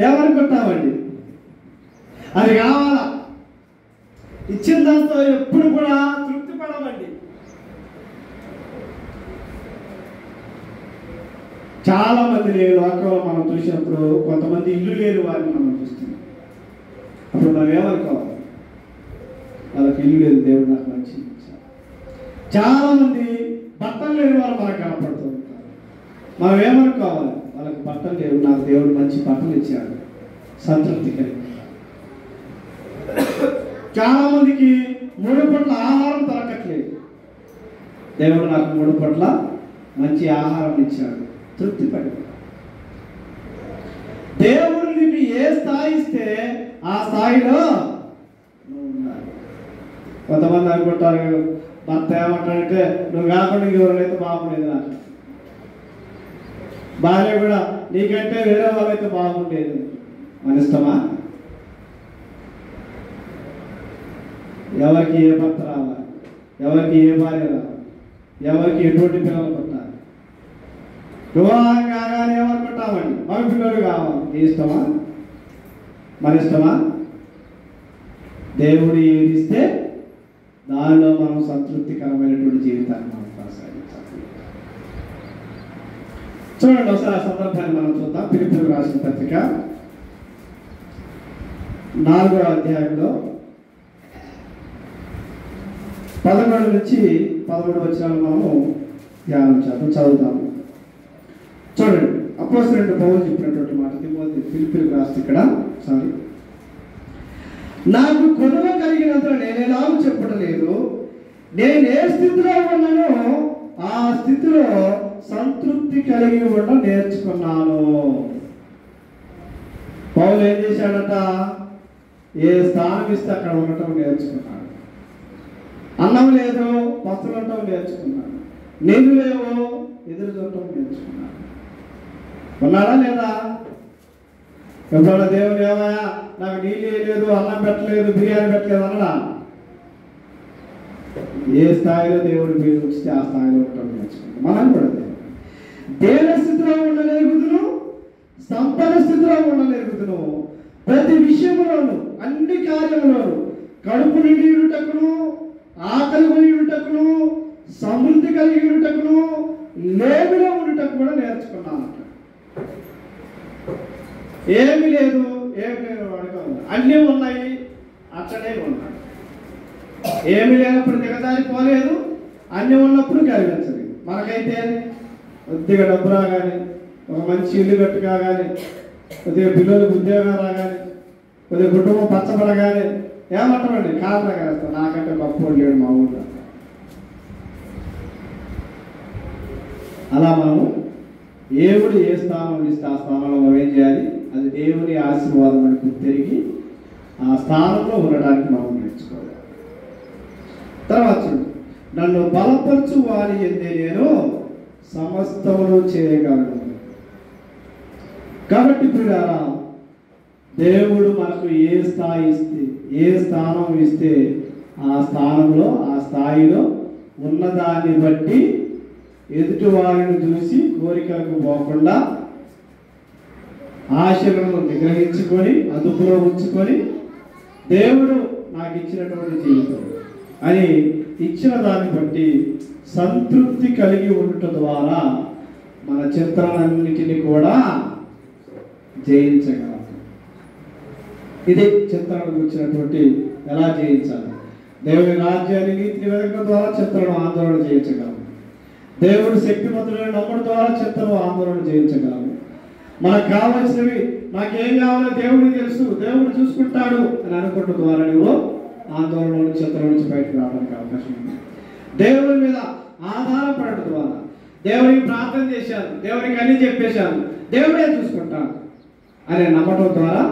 ఏమనుకుంటామండి, అది కావాలా. ఇచ్చిన దాంతో ఎప్పుడు కూడా తృప్తి పడమండి. చాలా మంది లోకంలో మనం చూసినప్పుడు కొంతమంది ఇల్లు లేని వారిని మనం చూస్తున్నాం. అప్పుడు మనం ఏమనుకోవాలి? వాళ్ళకి ఇల్లు లేదు, దేవుడు నాకు మంచి. చాలా మంది బట్టలు లేని వారు మనకు కనపడుతూ ఉంటారు. మనం ఏమనుకోవాలి? వాళ్ళకి బట్టలు లేవు, నాకు దేవుడు మంచి బట్టలు ఇచ్చాడు, సంతృప్తి కలిగి. చాలా మందికి 3 పూట్ల ఆహారం దొరకట్లేదు, దేవుడు నాకు 3 పూట్ల మంచి ఆహారం ఇచ్చాడు, తృప్తి పడి. దేవుడు నీకు ఏ స్థాయి ఇస్తే ఆ స్థాయిలో నువ్వు ఉండాలి. కొంతమంది అనుకుంటారు, భర్త ఏమంటాడంటే, నువ్వు కాకుండా ఎవరైతే బాగుండేది, నాకు భార్య కూడా నీకంటే వేరే వాళ్ళైతే బాగుండేది. మన ఇష్టమా? ఎవరికి ఏ భర్త రావాలి, ఎవరికి ఏ భార్య రావాలి, ఎవరికి ఎటువంటి పిల్లలు పుట్టాలి? వివాహం కాగానే ఏమనుకుంటామండి, మన పిల్లలు కావాలి. నీ ఇష్టమా? మన ఇష్టమా? దేవుడు ఏది ఇస్తే దానిలో మనం సంతృప్తికరమైనటువంటి జీవితాన్ని మనం కొనసాగించాలి. చూడండి ఒకసారి ఆ సందర్భాన్ని మనం చూద్దాం. ఫిలిప్పీయులకు రాసిన పత్రిక 4వ అధ్యాయంలో 11 నుంచి 13 వచనాలు మనము ధ్యానం చేద్దాం, చదువుతాము. చూడండి, అపోస్తలుడైన పౌలు చెప్పినటువంటి మాట ఫిలిప్పీయులకు రాస్తే ఇక్కడ, నాకు కొనువ కలిగినంత నేనేలాగూ చెప్పడం లేదు, నేను ఏ స్థితిలో ఉన్నానో ఆ స్థితిలో సంతృప్తి కలిగి ఉండడం నేర్చుకున్నాను. పౌలు ఏం చేశాడట? ఏ స్థానం ఇస్తే అక్కడ ఉండటం నేర్చుకున్నాడు. అన్నం లేదు, వస్త్రం ఉండటం నేర్చుకున్నాడు. నీళ్ళు లేవు, ఎదురు చూడటం నేర్చుకున్నాడు. ఉన్నాడా లేదా? ఎప్పుడన్నా దేవుడు ఏమయ్యా నాకు నీళ్ళు వేయలేదు, అన్నం పెట్టలేదు, బిర్యానీ పెట్టలేదు అన్నడా? ఏ స్థాయిలో దేవుడు మీరు ఉంచితే ఆ స్థాయిలో ఉండటం నేర్చుకుంటాం. మనం కూడా దేన స్థితిలో ఉండలేగుతును, సంపన్న స్థితిలో ఉండలేగుతును, ప్రతి విషయంలోను అన్ని కార్యములోను కడుపు నిండి ఉంటకును, ఆకలి కొని ఉంటకును, సమృద్ధి కలిగి ఉంటకును, లేమిలో ఉండటం కూడా నేర్చుకున్నాను. ఏమి లేదు, ఏమి లేదు అడగదు, అన్నీ ఉన్నాయి, అట్లనే ఉన్నాడు. ఏమి లేనప్పుడు దిగజారిపోలేదు, అన్నీ ఉన్నప్పుడు కలిగించలేదు. మనకైతే కొద్దిగా డబ్బు రాగానే ఒక మంచి ఇల్లు కట్టు కాగానే, కొద్దిగా పిల్లలకు ఉద్యోగం రాగానే, కొద్దిగా కుటుంబం పచ్చబడగానే ఏమంటామండి? కారణం కాస్తాం, నాకంటే గొప్ప లేడు మా ఊళ్ళో. అలా మనము దేవుడు ఏ స్థానం ఇస్తే ఆ స్థానంలో మనం ఏం చేయాలి? అది దేవుని ఆశీర్వాదం అని గుర్తిరిగి ఆ స్థానంలో ఉండడానికి మనం నేర్చుకోవాలి. తర్వాత చూడు, నన్ను బలపరచు వారి ఎందే నేను సమస్తమును చేయగలను. కాబట్టి ప్రియులారా, దేవుడు మనకు ఏ స్థాయి ఇస్తే, ఏ స్థానం ఇస్తే ఆ స్థానంలో, ఆ స్థాయిలో ఉన్నదాన్ని బట్టి ఎదుటి వారిని చూసి కోరికలకు పోకుండా ఆశలను నిగ్రహించుకొని అదుపులో ఉంచుకొని దేవుడు నాకు ఇచ్చినటువంటి జీవితం అని ఇచ్చిన దాన్ని బట్టి సంతృప్తి కలిగి ఉండటం ద్వారా మన చింతనన్నిటిని కూడా జయించగలం. ఇది చింతనకు వచ్చినటువంటి ఎలా జయించాలి? దేవుని రాజ్యాన్ని నీతిని వెతకడం ద్వారా చింతనను ఆందోళన చేయించగలం. దేవుడు శక్తిమంతుడైన నమ్మడం ద్వారా చింతను ఆందోళన చేయించగలము. మనకు కావాల్సినవి, నాకేం కావాలో దేవుడికి తెలుసు, దేవుడు చూసుకుంటాడు అని అనుకోవడం ద్వారా నువ్వు ఆందోళన నుంచి, చింతన నుంచి బయటకు రావడానికి అవకాశం ఉంది. దేవుడి మీద ఆధారపడటం ద్వారా, దేవుడికి ప్రార్థన చేశాను, దేవుడికి అన్ని చెప్పేశాను, దేవుడే చూసుకుంటాను అని నమ్మటం ద్వారా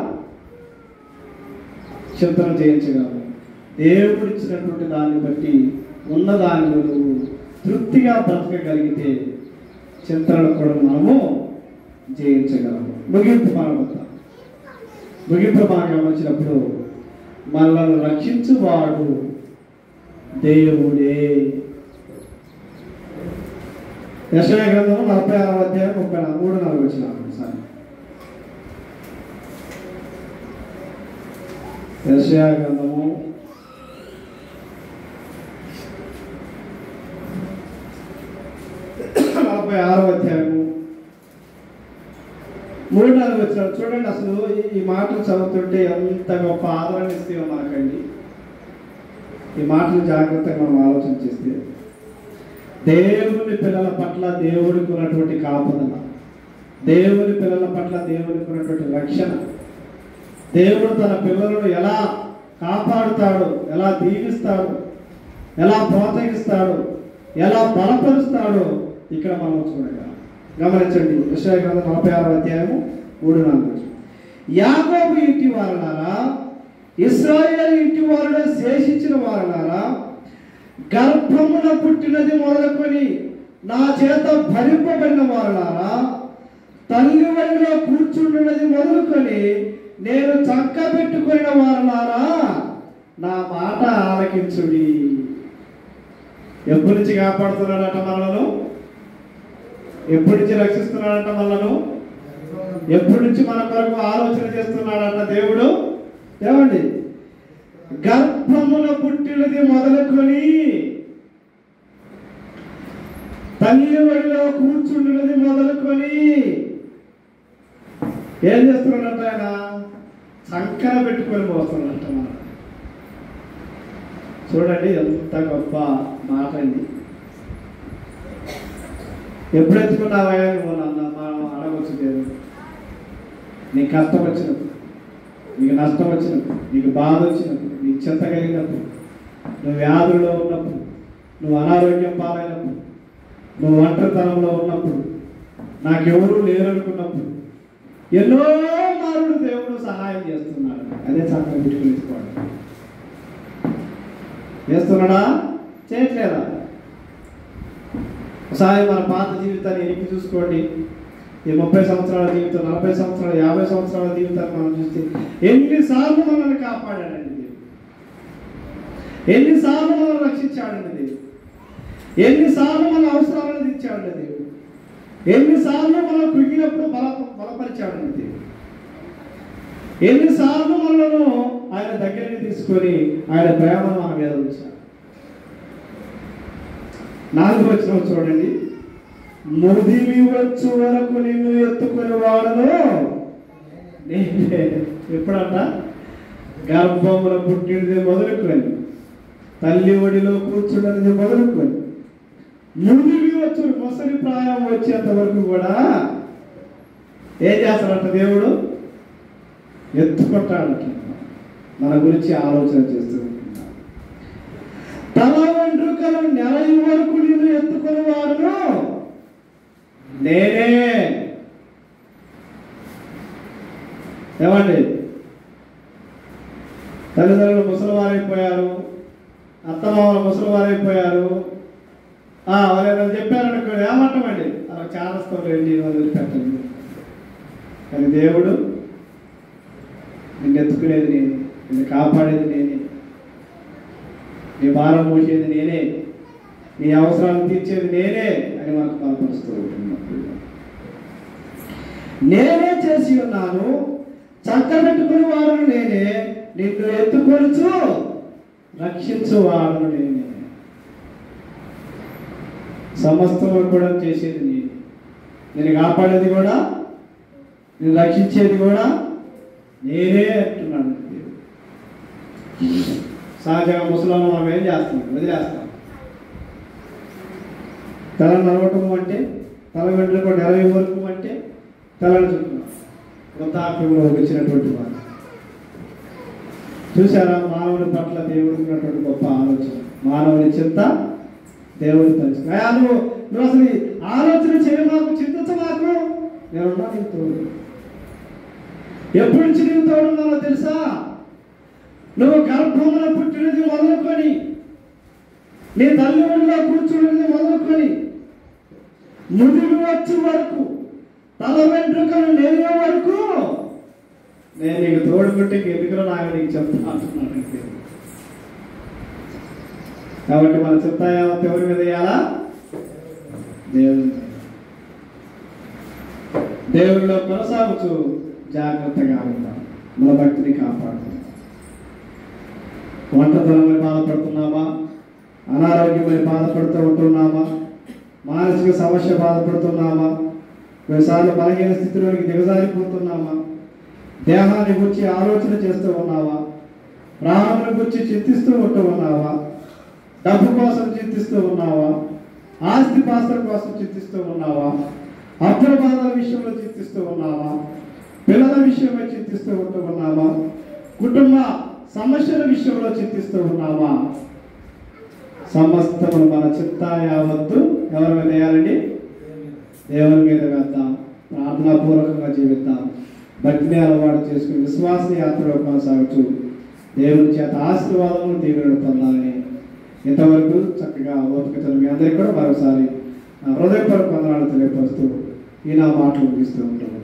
చింతన చేయించగలము. దేవుడు ఇచ్చినటువంటి దాన్ని బట్టి ఉన్నదానిలో నువ్వు తృప్తిగా బ్రతకగలిగితే చింతనను కూడా మనము జయించగలము. ముగింపు భాగం వచ్చినప్పుడు మనల్ని రక్షించువాడు దేవుడే. యెషయా గ్రంథము 46వ అధ్యాయం 3-4 వచనాలు. యెషయా గ్రంథము 46వ అధ్యాయము 3-4 వచనాలు చూడండి. అసలు ఈ మాటలు చదువుతుంటే ఎంత గొప్ప ఆదరణ ఇస్తాయో మనకండి. ఈ మాటలు జాగ్రత్తగా మనం ఆలోచన చేస్తే, దేవుని పిల్లల పట్ల దేవుడికి ఉన్నటువంటి కాపుదల, దేవుని పిల్లల పట్ల దేవుడికి ఉన్నటువంటి రక్షణ, దేవుడు తన పిల్లలను ఎలా కాపాడుతాడు, ఎలా దీవిస్తాడు, ఎలా ప్రోత్సహిస్తాడు, ఎలా బలపరుస్తాడో ఇక్కడ మనం చూడగలం. గమనించండి. యెషయా గ్రంథం 46వ అధ్యాయము 3-4. యాకోబు ఇంటి వారలారా, ఇశ్రాయేలు ఇంటి వారిలో శేషించిన వారలారా, గర్భమున పుట్టినది మొదలుకొని నా చేత భరింపబడిన వారలారా, తల్లి వడిలో కూర్చుంటున్నది మొదలుకొని నేను చక్క పెట్టుకున్న వారలారా, నా మాట ఆలకించుడి. ఎప్పటి నుంచి కాపాడుతున్నాడట మనలను? ఎప్పటి నుంచి రక్షిస్తున్నాడట మనలను? ఎప్పటి నుంచి మన కొరకు ఆలోచన చేస్తున్నాడట దేవుడు? ఏమండి? గర్భమున పుట్టినది మొదలుకొని తల్లి వడిలో కూర్చుంటున్నది మొదలుకొని ఏం చేస్తున్నాడట? ఆయన సంకర పెట్టుకొని పోతున్నాడట మనం. చూడండి ఎంత గొప్ప మాట అండి. ఎప్పుడు ఎత్తుకున్నావా నువ్వు మనం అడగవచ్చు. దేవుడు నీకు కష్టం వచ్చినప్పుడు, నీకు నష్టం వచ్చినప్పుడు, నీకు బాధ వచ్చినప్పుడు, నీకు చింత కలిగినప్పుడు, నువ్వు వ్యాధుల్లో ఉన్నప్పుడు, నువ్వు అనారోగ్యం పాలైనప్పుడు, నువ్వు ఒంటరితనంలో ఉన్నప్పుడు, నాకెవరూ లేరనుకున్నప్పుడు ఎన్నో మారుడు దేవుడు సహాయం చేస్తున్నాడు. అదే సంకర పెట్టుకుని తీసుకోవడం. చేస్తున్నాడా? చేయట్లేదా? ఒకసారి మన పాత జీవితాన్ని ఎనికి చూసుకోండి. ఈ 30 సంవత్సరాల జీవితం, 40 సంవత్సరాలు, 50 సంవత్సరాల జీవితాన్ని మనం చూస్తే ఎన్నిసార్లు మనల్ని కాపాడాడండి దేవుడు, ఎన్నిసార్లు మనం రక్షించాడండి దేవుడు, ఎన్నిసార్లు మన అవసరాలను తీర్చాడండి దేవుడు, ఎన్నిసార్లు మనం కృంగినప్పుడు బలపరిచాడండి దేవుడు, ఎన్నిసార్లు మనలను ఆయన దగ్గరికి తీసుకొని ఆయన ప్రేమను మన మీద ఉంచాడు. 4వ వచనం చూడండి. ముదిమి వచ్చు వరకు నిన్ను ఎత్తుకుని వాడను నేనే. ఎప్పుడంట? గర్భమున పుట్టినది మొదలుకొని, తల్లి ఒడిలో కూర్చున్నది మొదలుకొని, ముదిమి వచ్చు ముసలి ప్రాయం వచ్చేంత వరకు కూడా ఏం చేస్తాడంట దేవుడు? ఎత్తుకుంటాడంట. మన గురించి ఆలోచన చేస్తూ ఉంటున్నాడు. తల వెంట్రుకలు నెలయి వరకు నిన్ను ఎత్తుకుని వాడును నేనే. ఏమండి, తల్లిదండ్రులు ముసలివారైపోయారు, అత్తమామలు ముసలివారైపోయారు, వాళ్ళు చెప్పారనుకోండి, ఏమంటామండి? అలా చాలస్తాం రండి వదిలిపెట్టండి. కానీ దేవుడు నిన్ను ఎత్తుకునేది నేనే, నిన్ను కాపాడేది నేనే, నీ భారం మోసేది నేనే, నీ అవసరాలను తీర్చేది నేనే అని మనకు బలపరుస్తూ ఉంటున్నప్పుడు నేనే చేసి ఉన్నాను, చక్కబెట్టుకుని వాడును నేనే, నిన్ను ఎత్తుకొనుచు రక్షించు వాడును నేనే. సమస్తం కూడా చేసేది నేనే, నేను కాపాడేది కూడా, నేను రక్షించేది కూడా నేనే అంటున్నాను. సహజంగా ముసలాం మనం ఏం చేస్తాం? వదిలేస్తాం. తల నడవటం అంటే, తల వెంట్రుక 20 వరకు అంటే తలను చుట్టున్నాం. వృద్ధాప్యంలో వచ్చినటువంటి వారు చూసారా? మానవుని పట్ల దేవుడికి ఉన్నటువంటి గొప్ప ఆలోచన, మానవుని చింత దేవుడు తలుచుకున్నా. నువ్వు అసలు ఆలోచన చేయమాకు, చింతించమాకు, నేనున్నా నీకు తోడు. ఎప్పటి నుంచి నీకు తోడున్నానో తెలుసా? నువ్వు గర్భమున పుట్టినది మొదలుకొని, నీ తల్లి ఒడిలో కూర్చున్నది మొదలుకొని, ముదిరి వచ్చే వరకు, తల వెంట్రుకలు లేని వరకు నేను నీకు తోడుకుంటే ఎందుకులో నాకు నీకు చెప్తా అంటున్నాను. కాబట్టి మన చెప్తా ఎవరి మీద వేయాలా? దేవుడిలో కొనసాగుతూ జాగ్రత్తగా ఉంటాం, మన భక్తిని కాపాడుతాం. ఒంటరితనమై బాధపడుతున్నామా? అనారోగ్యమై బాధపడుతూ ఉంటున్నామా? మానసిక సమస్య బాధపడుతున్నామా? కొన్నిసార్లు బలహీన స్థితిలోనికి దిగజారిపోతున్నామా? దేహాన్ని గురించి ఆలోచన చేస్తూ ఉన్నావా? ప్రాణాలను గురించి చింతిస్తూ ఉంటూ ఉన్నావా? డబ్బు కోసం చింతిస్తూ ఉన్నావా? ఆస్తిపాస్తుల కోసం చింతిస్తూ ఉన్నావా? అప్పుల బాధల విషయంలో చింతిస్తూ ఉన్నావా? పిల్లల విషయంలో చింతిస్తూ ఉంటూ ఉన్నావా? కుటుంబ సమస్యల విషయంలో చింతిస్తూ ఉన్నావా? సమస్తము మన చిత్త యావత్తు ఎవరి మీద వేయాలండి? దేవుని మీద వేద్దాం. ప్రార్థనాపూర్వకంగా జీవిద్దాం. భక్తిని అలవాటు చేసుకుని విశ్వాస యాత్రలో కొనసాగుతూ దేవుని చేత ఆశీర్వాదము దీవెనలు పొందాలని ఇంతవరకు చక్కగా ఓపికతో మీ అందరికీ కూడా మరోసారి హృదయపూర్వక వందనాలు తెలియపరుస్తూ ఈ నా మాటలు ముగిస్తూ ఉంటాను.